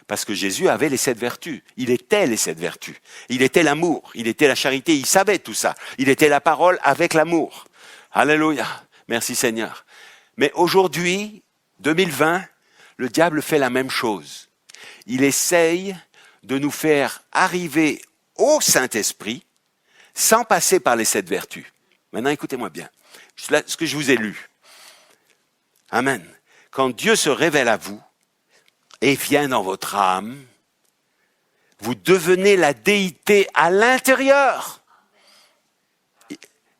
parce que Jésus avait les 7 vertus. Il était les 7 vertus. Il était l'amour, il était la charité, il savait tout ça. Il était la parole avec l'amour. Alléluia, merci Seigneur. Mais aujourd'hui, 2020, le diable fait la même chose. Il essaye de nous faire arriver au Saint-Esprit sans passer par les 7 vertus. Maintenant, écoutez-moi bien. Ce que je vous ai lu. Amen. Quand Dieu se révèle à vous et vient dans votre âme, vous devenez la déité à l'intérieur.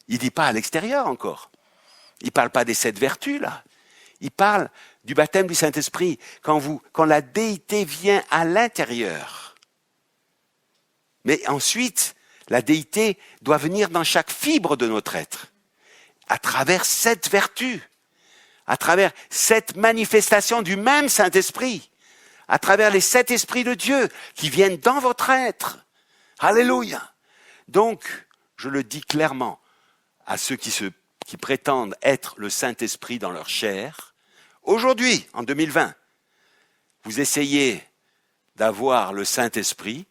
Il ne dit pas à l'extérieur encore. Il ne parle pas des 7 vertus, là. Il parle du baptême du Saint-Esprit, quand la déité vient à l'intérieur. Mais ensuite, la déité doit venir dans chaque fibre de notre être, à travers 7 vertus, à travers 7 manifestations du même Saint-Esprit, à travers les 7 esprits de Dieu qui viennent dans votre être. Alléluia. Donc, je le dis clairement à ceux qui prétendent être le Saint-Esprit dans leur chair, aujourd'hui, en 2020, vous essayez d'avoir le Saint-Esprit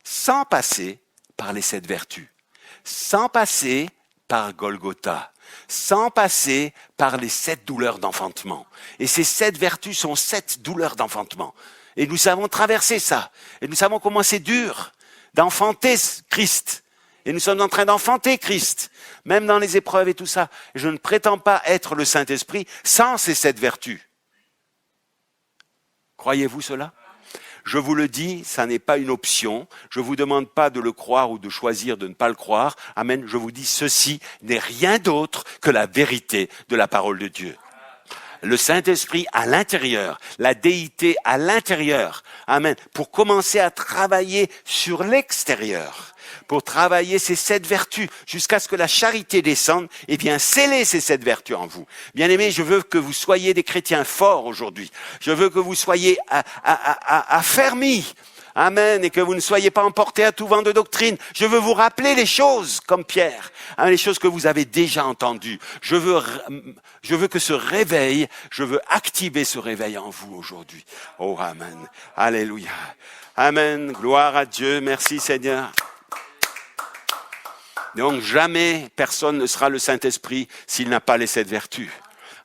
sans passer par les 7 vertus, sans passer par Golgotha, sans passer par les 7 douleurs d'enfantement. Et ces 7 vertus sont 7 douleurs d'enfantement. Et nous savons traverser ça. Et nous savons comment c'est dur d'enfanter Christ. Et nous sommes en train d'enfanter Christ, même dans les épreuves et tout ça. Je ne prétends pas être le Saint-Esprit sans ces 7 vertus. Croyez-vous cela ? Je vous le dis, ça n'est pas une option. Je ne vous demande pas de le croire ou de choisir de ne pas le croire. Amen. Je vous dis, ceci n'est rien d'autre que la vérité de la parole de Dieu. Le Saint-Esprit à l'intérieur, la déité à l'intérieur. Amen. Pour commencer à travailler sur l'extérieur. Pour travailler ces 7 vertus, jusqu'à ce que la charité descende, et bien sceller ces 7 vertus en vous. Bien-aimés, je veux que vous soyez des chrétiens forts aujourd'hui. Je veux que vous soyez affermis. Amen. Et que vous ne soyez pas emportés à tout vent de doctrine. Je veux vous rappeler les choses, comme Pierre. Les choses que vous avez déjà entendues. Je veux que ce réveil, je veux activer ce réveil en vous aujourd'hui. Oh, amen. Alléluia. Amen. Gloire à Dieu. Merci Seigneur. Donc jamais personne ne sera le Saint-Esprit s'il n'a pas les 7 vertus.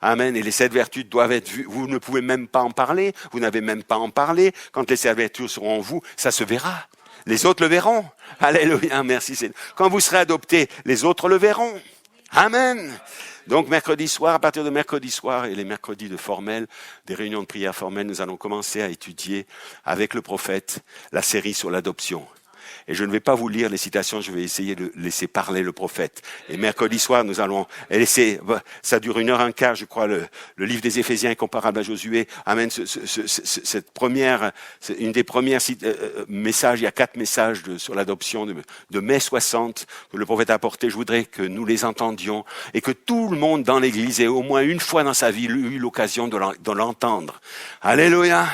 Amen. Et les 7 vertus doivent être vues. Vous ne pouvez même pas en parler. Vous n'avez même pas à en parler. Quand les 7 vertus seront en vous, ça se verra. Les autres le verront. Alléluia. Merci Seigneur. Quand vous serez adoptés, les autres le verront. Amen. Donc mercredi soir, à partir de mercredi soir et les mercredis de formel, des réunions de prière formelles, nous allons commencer à étudier avec le prophète la série sur l'adoption. Et je ne vais pas vous lire les citations, je vais essayer de laisser parler le prophète. Et mercredi soir, nous allons laisser, ça dure 1h15, je crois, le livre des Éphésiens est comparable à Josué. Amen. Cette première, une des premières messages, il y a 4 messages sur l'adoption de mai 60 que le prophète a apporté. Je voudrais que nous les entendions et que tout le monde dans l'église ait au moins une fois dans sa vie eu l'occasion de l'entendre. Alléluia.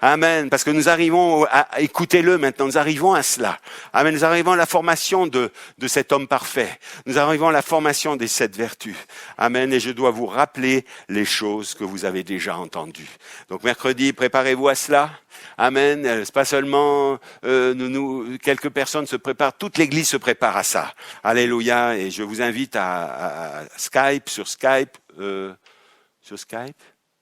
Amen. Parce que nous arrivons à écoutez-le maintenant, nous arrivons à cela. Amen. Nous arrivons à la formation de cet homme parfait. Nous arrivons à la formation des 7 vertus. Amen. Et je dois vous rappeler les choses que vous avez déjà entendues. Donc mercredi, préparez-vous à cela. Amen. C'est pas seulement quelques personnes se préparent, toute l'église se prépare à ça. Alléluia. Et je vous invite à Skype, sur Skype.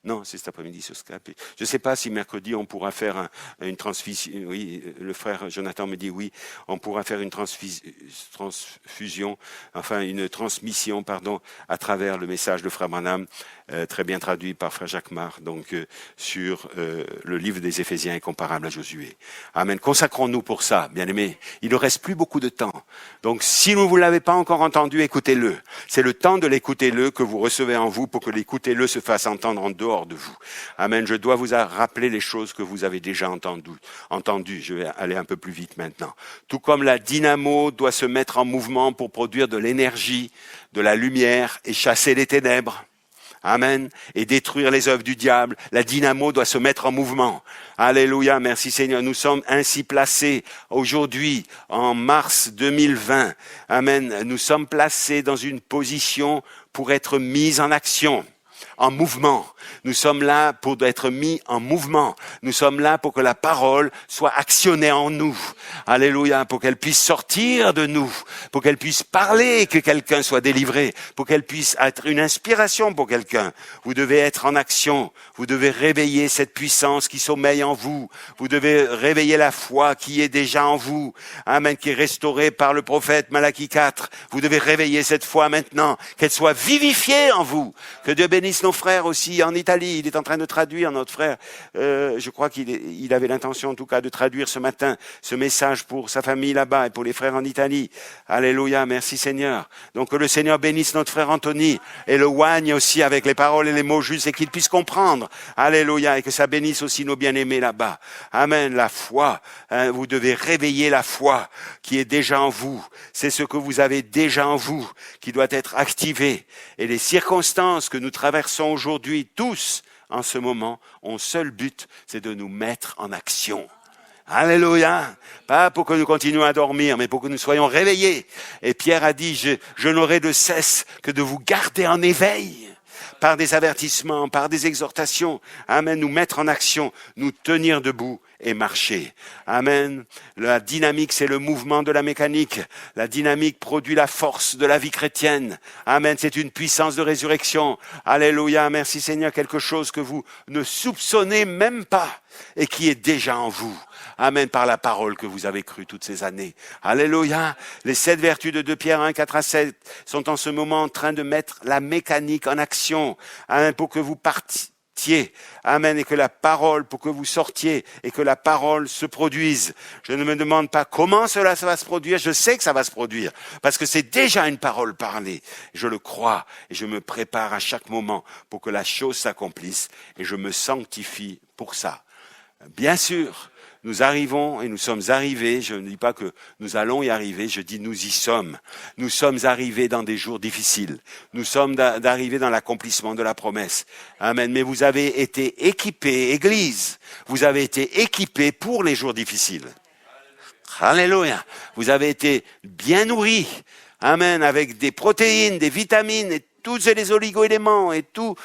Non, c'est cet après-midi sur Skype. Je ne sais pas si mercredi on pourra faire une transfusion. Oui, le frère Jonathan me dit oui, on pourra faire une transfusion, enfin une transmission, pardon, à travers le message de frère Branham, très bien traduit par frère Jacques Mar, donc sur le livre des Éphésiens est comparable à Josué. Amen. Consacrons-nous pour ça, bien-aimés. Il ne reste plus beaucoup de temps. Donc si vous ne l'avez pas encore entendu, écoutez-le. C'est le temps de l'écouter-le que vous recevez en vous pour que l'écoutez-le se fasse entendre en dehors de vous. Amen. Je dois vous rappeler les choses que vous avez déjà entendues. Je vais aller un peu plus vite maintenant. Tout comme la dynamo doit se mettre en mouvement pour produire de l'énergie, de la lumière et chasser les ténèbres. Amen. Et détruire les œuvres du diable. La dynamo doit se mettre en mouvement. Alléluia. Merci Seigneur. Nous sommes ainsi placés aujourd'hui, en mars 2020. Amen. Nous sommes placés dans une position pour être mis en action. En mouvement. Nous sommes là pour être mis en mouvement. Nous sommes là pour que la parole soit actionnée en nous. Alléluia. Pour qu'elle puisse sortir de nous. Pour qu'elle puisse parler, que quelqu'un soit délivré. Pour qu'elle puisse être une inspiration pour quelqu'un. Vous devez être en action. Vous devez réveiller cette puissance qui sommeille en vous. Vous devez réveiller la foi qui est déjà en vous. Amen. Qui est restaurée par le prophète Malachie 4. Vous devez réveiller cette foi maintenant. Qu'elle soit vivifiée en vous. Que Dieu bénisse bénisse nos frères aussi en Italie. Il est en train de traduire, notre frère. Je crois qu'il avait l'intention en tout cas de traduire ce matin ce message pour sa famille là-bas et pour les frères en Italie. Alléluia, merci Seigneur. Donc que le Seigneur bénisse notre frère Anthony et le oigne aussi avec les paroles et les mots justes et qu'il puisse comprendre. Alléluia, et que ça bénisse aussi nos bien-aimés là-bas. Amen, la foi. Vous devez réveiller la foi qui est déjà en vous. C'est ce que vous avez déjà en vous qui doit être activé. Et les circonstances que nous traversons aujourd'hui, tous, en ce moment, ont seul but, c'est de nous mettre en action. Alléluia. Pas pour que nous continuions à dormir, mais pour que nous soyons réveillés. Et Pierre a dit, je n'aurai de cesse que de vous garder en éveil. Par des avertissements, par des exhortations. Amen. Nous mettre en action, nous tenir debout et marcher. Amen. La dynamique, c'est le mouvement de la mécanique. La dynamique produit la force de la vie chrétienne. Amen. C'est une puissance de résurrection. Alléluia. Merci Seigneur. Quelque chose que vous ne soupçonnez même pas et qui est déjà en vous. Amen, par la parole que vous avez crue toutes ces années. Alléluia. Les 7 vertus de 2 Pierre 1, 4 à 7 sont en ce moment en train de mettre la mécanique en action. Amen, pour que vous partiez. Amen, et que la parole, pour que vous sortiez et que la parole se produise. Je ne me demande pas comment cela va se produire. Je sais que ça va se produire parce que c'est déjà une parole parlée. Je le crois et je me prépare à chaque moment pour que la chose s'accomplisse et je me sanctifie pour ça. Bien sûr, nous arrivons et nous sommes arrivés, je ne dis pas que nous allons y arriver, je dis nous y sommes. Nous sommes arrivés dans des jours difficiles. Nous sommes arrivés dans l'accomplissement de la promesse. Amen. Mais vous avez été équipés, Église, vous avez été équipés pour les jours difficiles. Alléluia. Vous avez été bien nourris. Amen. Avec des protéines, des vitamines et tous les oligo-éléments et toute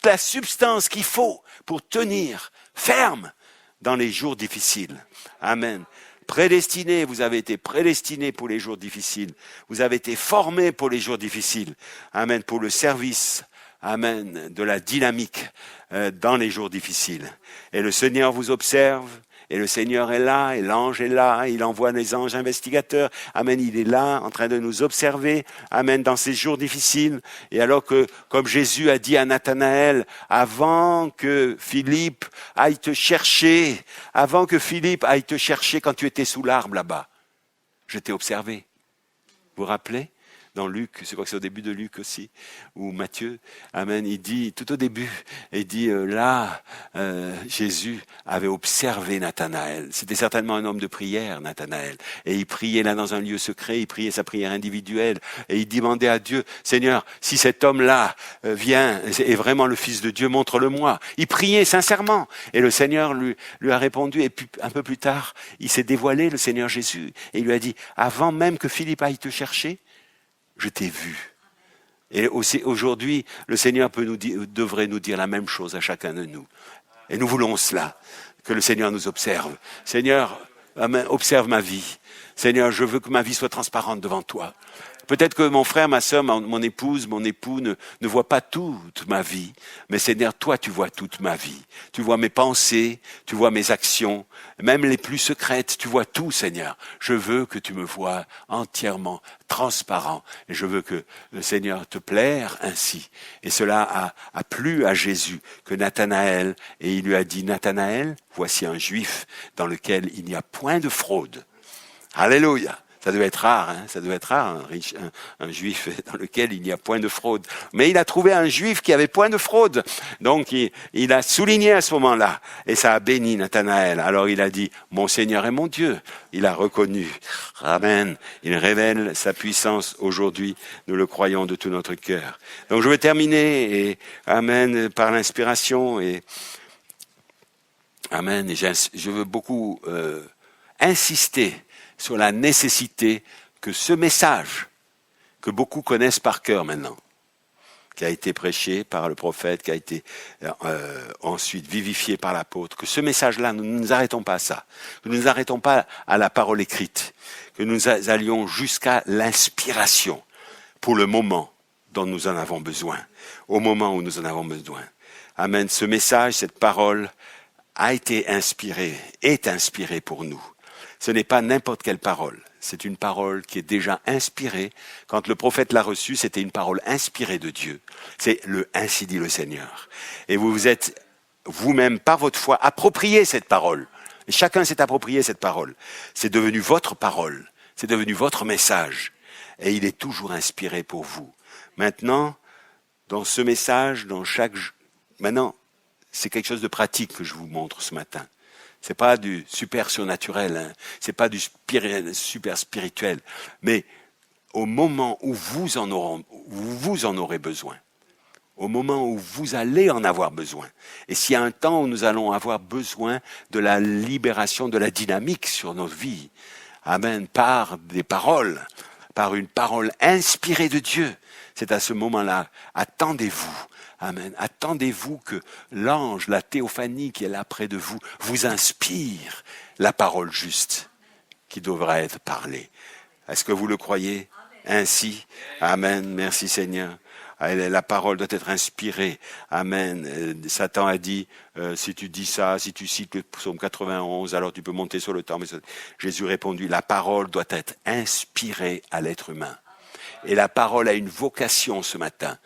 la substance qu'il faut pour tenir ferme dans les jours difficiles. Amen. Prédestinés, vous avez été prédestinés pour les jours difficiles. Vous avez été formés pour les jours difficiles. Amen. Pour le service. Amen. De la dynamique dans les jours difficiles. Et le Seigneur vous observe. Et le Seigneur est là, et l'ange est là, il envoie les anges investigateurs. Amen, il est là, en train de nous observer. Amen, dans ces jours difficiles. Et alors que, comme Jésus a dit à Nathanaël, avant que Philippe aille te chercher quand tu étais sous l'arbre là-bas, je t'ai observé. Vous vous rappelez ? Dans Luc, je crois que c'est au début de Luc aussi, ou Matthieu, amen, il dit, tout au début, il dit, Jésus avait observé Nathanaël. C'était certainement un homme de prière, Nathanaël. Et il priait là dans un lieu secret, il priait sa prière individuelle, et il demandait à Dieu, Seigneur, si cet homme-là vient, est vraiment le Fils de Dieu, montre-le-moi. Il priait sincèrement. Et le Seigneur lui a répondu, et puis, un peu plus tard, il s'est dévoilé, le Seigneur Jésus, et il lui a dit, avant même que Philippe aille te chercher, je t'ai vu. Et aussi, aujourd'hui, le Seigneur devrait nous dire la même chose à chacun de nous. Et nous voulons cela, que le Seigneur nous observe. Seigneur, observe ma vie. Seigneur, je veux que ma vie soit transparente devant toi. Peut-être que mon frère, ma sœur, mon épouse, mon époux ne voient pas toute ma vie. Mais Seigneur, toi, tu vois toute ma vie. Tu vois mes pensées, tu vois mes actions, même les plus secrètes. Tu vois tout, Seigneur. Je veux que tu me vois entièrement transparent. Et je veux que le Seigneur te plaire ainsi. Et cela a plu à Jésus que Nathanaël, et il lui a dit, Nathanaël, voici un juif dans lequel il n'y a point de fraude. Alléluia. Ça devait être rare, hein. Ça devait être rare, un juif dans lequel il n'y a point de fraude. Mais il a trouvé un juif qui avait point de fraude. Donc, il a souligné à ce moment-là. Et ça a béni Nathanaël. Alors, il a dit, mon Seigneur est mon Dieu. Il a reconnu. Amen. Il révèle sa puissance aujourd'hui. Nous le croyons de tout notre cœur. Donc, je vais terminer et, amen, par l'inspiration et, amen. Et je veux beaucoup, insister sur la nécessité que ce message, que beaucoup connaissent par cœur maintenant, qui a été prêché par le prophète, qui a été ensuite vivifié par l'apôtre, que ce message-là, nous ne nous arrêtons pas à ça, que nous ne nous arrêtons pas à la parole écrite, que nous allions jusqu'à l'inspiration pour le moment dont nous en avons besoin, au moment où nous en avons besoin. Amen. Ce message, cette parole a été inspirée, est inspirée pour nous. Ce n'est pas n'importe quelle parole. c'est une parole qui est déjà inspirée. Quand le prophète l'a reçue, c'était une parole inspirée de Dieu. C'est le « ainsi dit le Seigneur ». Et vous vous êtes vous-même, par votre foi, approprié cette parole. Et chacun s'est approprié cette parole. C'est devenu votre parole. C'est devenu votre message. Et il est toujours inspiré pour vous. Maintenant, dans ce message, maintenant, c'est quelque chose de pratique que je vous montre ce matin. C'est pas du super surnaturel, hein. C'est pas du super spirituel. Mais au moment où vous en aurez besoin, au moment où vous allez en avoir besoin, et s'il y a un temps où nous allons avoir besoin de la libération de la dynamique sur nos vies, amen, par des paroles, par une parole inspirée de Dieu, c'est à ce moment-là, attendez-vous. Amen. Attendez-vous que l'ange, la théophanie qui est là près de vous, vous inspire la parole juste qui devra être parlée. Est-ce que vous le croyez ainsi? Amen. Merci Seigneur. La parole doit être inspirée. Amen. Satan a dit, si tu dis ça, si tu cites le psaume 91, alors tu peux monter sur le temple. Jésus répondit, la parole doit être inspirée à l'être humain. Et la parole a une vocation ce matin.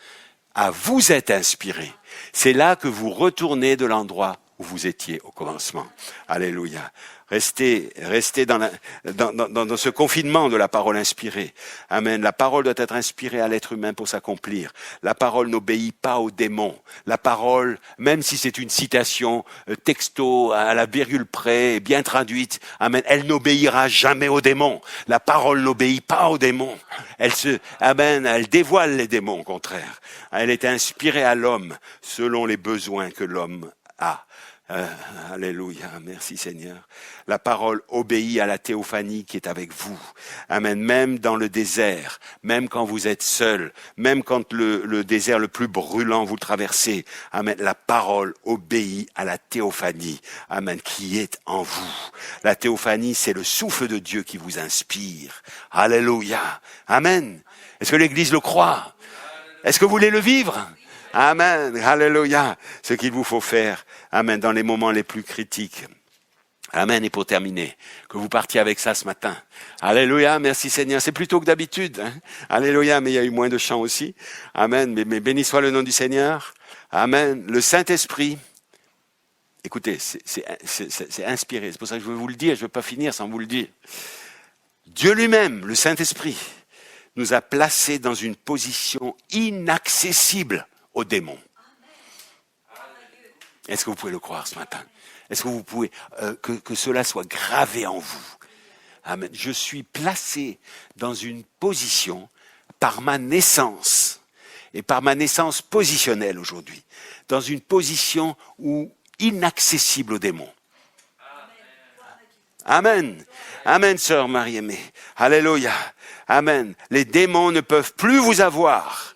À vous être inspiré. C'est là que vous retournez de l'endroit où vous étiez au commencement. Alléluia. Restez dans ce confinement de la parole inspirée. Amen. La parole doit être inspirée à l'être humain pour s'accomplir. La parole n'obéit pas aux démons. La parole, même si c'est une citation texto à la virgule près, bien traduite, amen, elle n'obéira jamais aux démons. La parole n'obéit pas aux démons. Elle dévoile les démons, au contraire. Elle est inspirée à l'homme selon les besoins que l'homme a. Alléluia, merci Seigneur. La parole obéit à la théophanie qui est avec vous. Amen. Même dans le désert, même quand vous êtes seul, même quand le désert le plus brûlant vous le traversez. Amen. La parole obéit à la théophanie. Amen. Qui est en vous. La théophanie, c'est le souffle de Dieu qui vous inspire. Alléluia. Amen. Est-ce que l'Église le croit? Est-ce que vous voulez le vivre? Amen, alléluia, ce qu'il vous faut faire, amen, dans les moments les plus critiques. Amen, et pour terminer, que vous partiez avec ça ce matin. Alléluia, merci Seigneur, c'est plus tôt que d'habitude. Hein? Alléluia, mais il y a eu moins de chants aussi. Amen, mais béni soit le nom du Seigneur. Amen, le Saint-Esprit, écoutez, c'est inspiré, c'est pour ça que je veux vous le dire, je ne veux pas finir sans vous le dire. Dieu lui-même, le Saint-Esprit, nous a placés dans une position inaccessible aux démons. Est-ce que vous pouvez le croire ce matin? Est-ce que vous pouvez que cela soit gravé en vous? Amen. Je suis placé dans une position par ma naissance et par ma naissance positionnelle aujourd'hui, dans une position où inaccessible aux démons. Amen. Amen, sœur Marie-Aimée. Alléluia. Amen. Les démons ne peuvent plus vous avoir.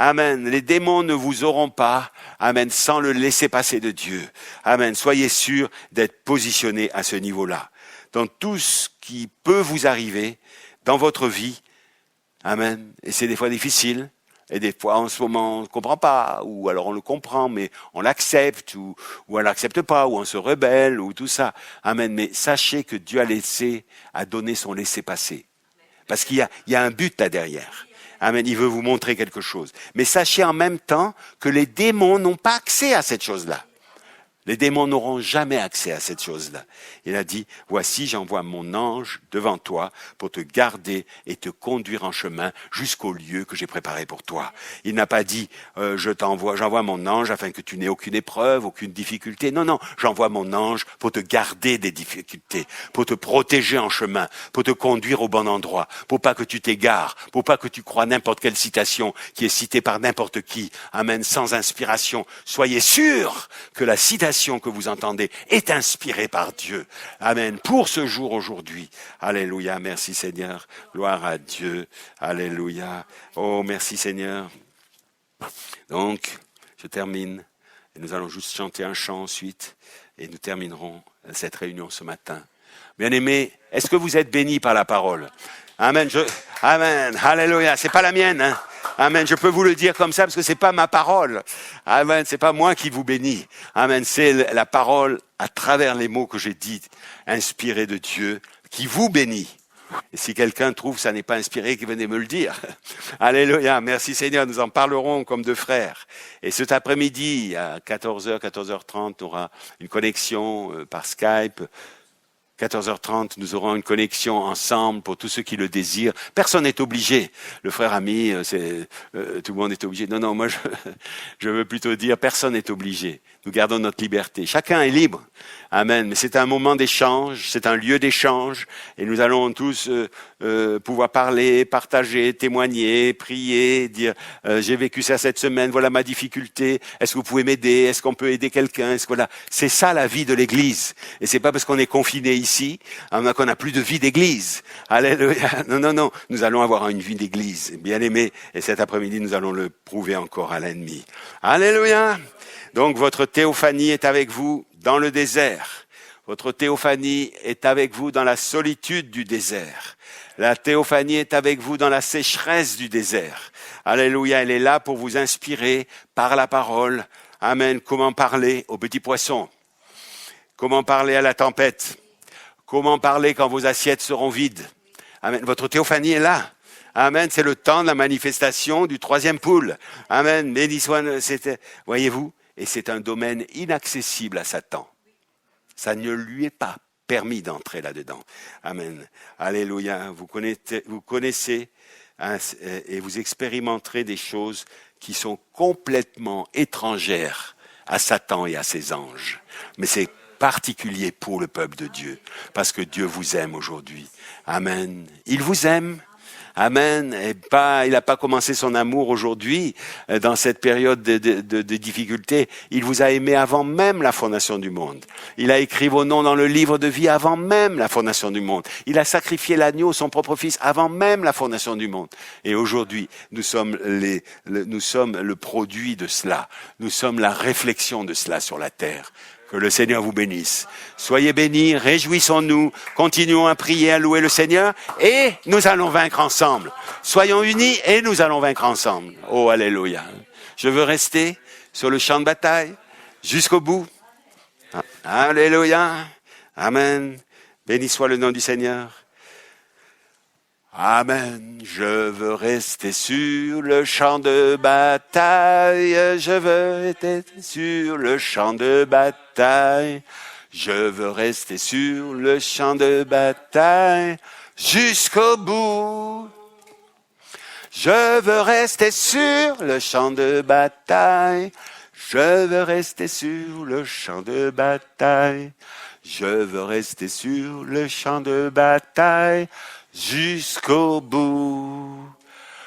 Amen. Les démons ne vous auront pas. Amen. Sans le laisser-passer de Dieu. Amen. Soyez sûrs d'être positionnés à ce niveau-là. Dans tout ce qui peut vous arriver dans votre vie. Amen. Et c'est des fois difficile. Et des fois, en ce moment, on ne comprend pas. Ou alors on le comprend, mais on l'accepte. Ou on l'accepte pas. Ou on se rebelle. Ou tout ça. Amen. Mais sachez que Dieu a donné son laisser-passer. Parce qu'il y a un but là derrière. Amen, il veut vous montrer quelque chose. Mais sachez en même temps que les démons n'ont pas accès à cette chose-là. Les démons n'auront jamais accès à cette chose-là. Il a dit, voici, j'envoie mon ange devant toi pour te garder et te conduire en chemin jusqu'au lieu que j'ai préparé pour toi. Il n'a pas dit, j'envoie mon ange afin que tu n'aies aucune épreuve, aucune difficulté. Non, j'envoie mon ange pour te garder des difficultés, pour te protéger en chemin, pour te conduire au bon endroit, pour pas que tu t'égares, pour pas que tu crois n'importe quelle citation qui est citée par n'importe qui. Amen, sans inspiration. Soyez sûrs que la citation que vous entendez est inspirée par Dieu. Amen. Pour ce jour aujourd'hui. Alléluia. Merci Seigneur. Gloire à Dieu. Alléluia. Oh, merci Seigneur. Donc, je termine. Et nous allons juste chanter un chant ensuite. Et nous terminerons cette réunion ce matin. Bien-aimés, est-ce que vous êtes bénis par la parole? Amen. Amen. Alléluia. C'est pas la mienne, hein. Amen. Je peux vous le dire comme ça parce que c'est pas ma parole. Amen. C'est pas moi qui vous bénis. Amen. C'est la parole à travers les mots que j'ai dit, inspirés de Dieu, qui vous bénit. Et si quelqu'un trouve que ça n'est pas inspiré, qu'il venait me le dire. Alléluia, merci Seigneur, nous en parlerons comme deux frères. Et cet après-midi, à 14h, 14h30, on aura une connexion par Skype. 14h30, nous aurons une connexion ensemble pour tous ceux qui le désirent. Personne n'est obligé. Le frère ami, tout le monde est obligé. Non, moi je veux plutôt dire, personne n'est obligé. Nous gardons notre liberté. Chacun est libre. Amen. Mais c'est un moment d'échange, c'est un lieu d'échange, et nous allons tous pouvoir parler, partager, témoigner, prier, dire j'ai vécu ça cette semaine, voilà ma difficulté. Est-ce que vous pouvez m'aider? Est-ce qu'on peut aider quelqu'un? Est-ce que voilà, c'est ça la vie de l'Église. Et c'est pas parce qu'on est confiné ici qu'on n'a plus de vie d'Église. Alléluia. Non. Nous allons avoir une vie d'Église, bien aimé. Et cet après-midi, nous allons le prouver encore à l'ennemi. Alléluia. Donc votre théophanie est avec vous dans le désert. Votre théophanie est avec vous dans la solitude du désert. La théophanie est avec vous dans la sécheresse du désert. Alléluia, elle est là pour vous inspirer par la parole. Amen. Comment parler aux petits poissons? Comment parler à la tempête? Comment parler quand vos assiettes seront vides? Amen. Votre théophanie est là. Amen. C'est le temps de la manifestation du troisième poule. Amen. Béni soit, voyez-vous? Et c'est un domaine inaccessible à Satan. Ça ne lui est pas permis d'entrer là-dedans. Amen. Alléluia. Vous connaissez hein, et vous expérimenterez des choses qui sont complètement étrangères à Satan et à ses anges. Mais c'est particulier pour le peuple de Dieu, parce que Dieu vous aime aujourd'hui. Amen. Il vous aime. Amen. Et il n'a pas commencé son amour aujourd'hui, dans cette période de difficulté. Il vous a aimé avant même la fondation du monde. Il a écrit vos noms dans le livre de vie avant même la fondation du monde. Il a sacrifié l'agneau, son propre fils, avant même la fondation du monde. Et aujourd'hui, nous sommes le produit de cela. Nous sommes la réflexion de cela sur la terre. Que le Seigneur vous bénisse. Soyez bénis, réjouissons-nous, continuons à prier, à louer le Seigneur, et nous allons vaincre ensemble. Soyons unis et nous allons vaincre ensemble. Oh, alléluia. Je veux rester sur le champ de bataille jusqu'au bout. Alléluia. Amen. Béni soit le nom du Seigneur. Amen. Je veux rester sur le champ de bataille. Je veux rester sur le champ de bataille. Je veux rester sur le champ de bataille jusqu'au bout. Je veux rester sur le champ de bataille. Je veux rester sur le champ de bataille. Je veux rester sur le champ de bataille jusqu'au bout.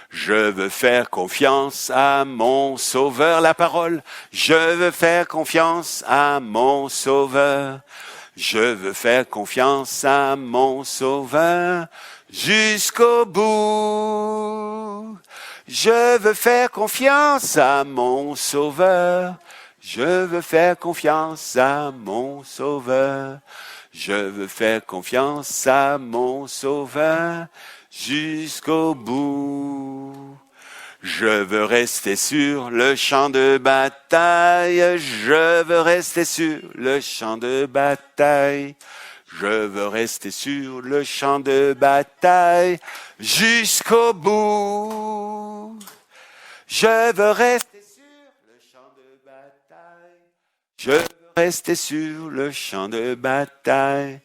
Je veux faire confiance à mon Sauveur, la parole. Je veux faire confiance à mon Sauveur. Je veux faire confiance à mon Sauveur jusqu'au bout. Je veux faire confiance à mon Sauveur. Je veux faire confiance à mon Sauveur. Je veux faire confiance à mon Sauveur jusqu'au bout. Je veux rester sur le champ de bataille. Je veux rester sur le champ de bataille. Je veux rester sur le champ de bataille jusqu'au bout. Je veux rester sur le champ de bataille. Je veux rester sur le champ de bataille.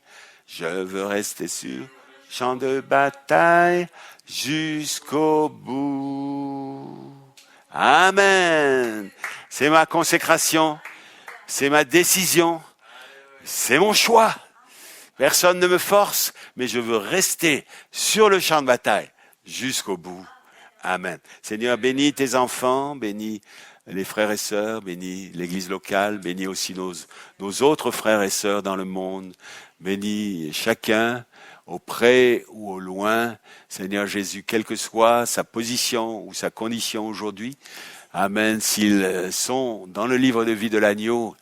Je veux rester sur le champ de bataille jusqu'au bout. Amen. C'est ma consécration. C'est ma décision. C'est mon choix. Personne ne me force, mais je veux rester sur le champ de bataille jusqu'au bout. Amen. Seigneur, bénis tes enfants, bénis les frères et sœurs, bénis l'église locale, bénis aussi nos autres frères et sœurs dans le monde. Bénis chacun, au près ou au loin. Seigneur Jésus, quelle que soit sa position ou sa condition aujourd'hui. Amen. S'ils sont dans le livre de vie de l'agneau,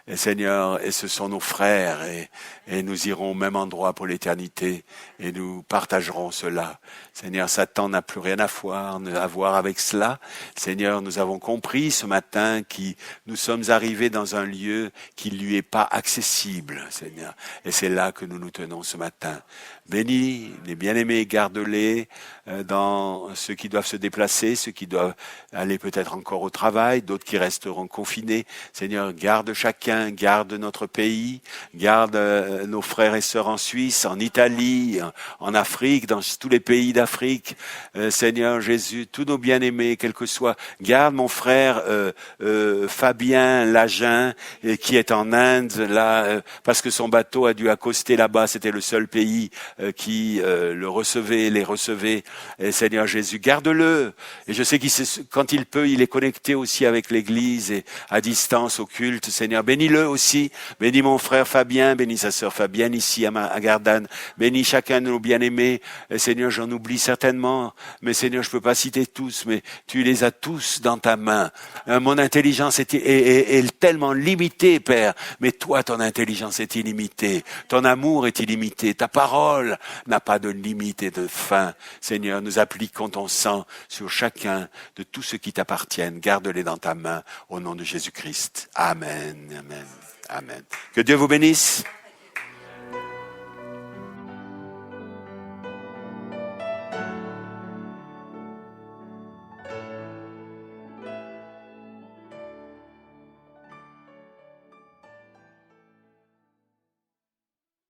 Et Seigneur, et ce sont nos frères, et nous irons au même endroit pour l'éternité, et nous partagerons cela. Seigneur, Satan n'a plus rien à voir avec cela. Seigneur, nous avons compris ce matin que nous sommes arrivés dans un lieu qui ne lui est pas accessible, Seigneur. Et c'est là que nous nous tenons ce matin. Bénis les bien-aimés, garde-les dans ceux qui doivent se déplacer, ceux qui doivent aller peut-être encore au travail, d'autres qui resteront confinés. Seigneur, garde chacun, garde notre pays, garde nos frères et sœurs en Suisse, en Italie, en Afrique, dans tous les pays d'Afrique. Seigneur Jésus, tous nos bien-aimés, quel que soit, garde mon frère Fabien Lagen, qui est en Inde, là, parce que son bateau a dû accoster là-bas, c'était le seul pays qui les recevait. Et Seigneur Jésus, garde-le. Et je sais quand il peut, il est connecté aussi avec l'Église et à distance au culte. Seigneur, bénis-le aussi. Bénis mon frère Fabien, bénis sa sœur Fabienne ici à Gardanne. Bénis chacun de nos bien-aimés. Et Seigneur, j'en oublie certainement, mais Seigneur, je peux pas citer tous, mais tu les as tous dans ta main. Mon intelligence est tellement limitée, Père, mais toi, ton intelligence est illimitée. Ton amour est illimité. Ta parole n'a pas de limite et de fin. Seigneur, nous appliquons ton sang sur chacun de tous ceux qui t'appartiennent. Garde-les dans ta main au nom de Jésus-Christ. Amen, amen, amen. Que Dieu vous bénisse.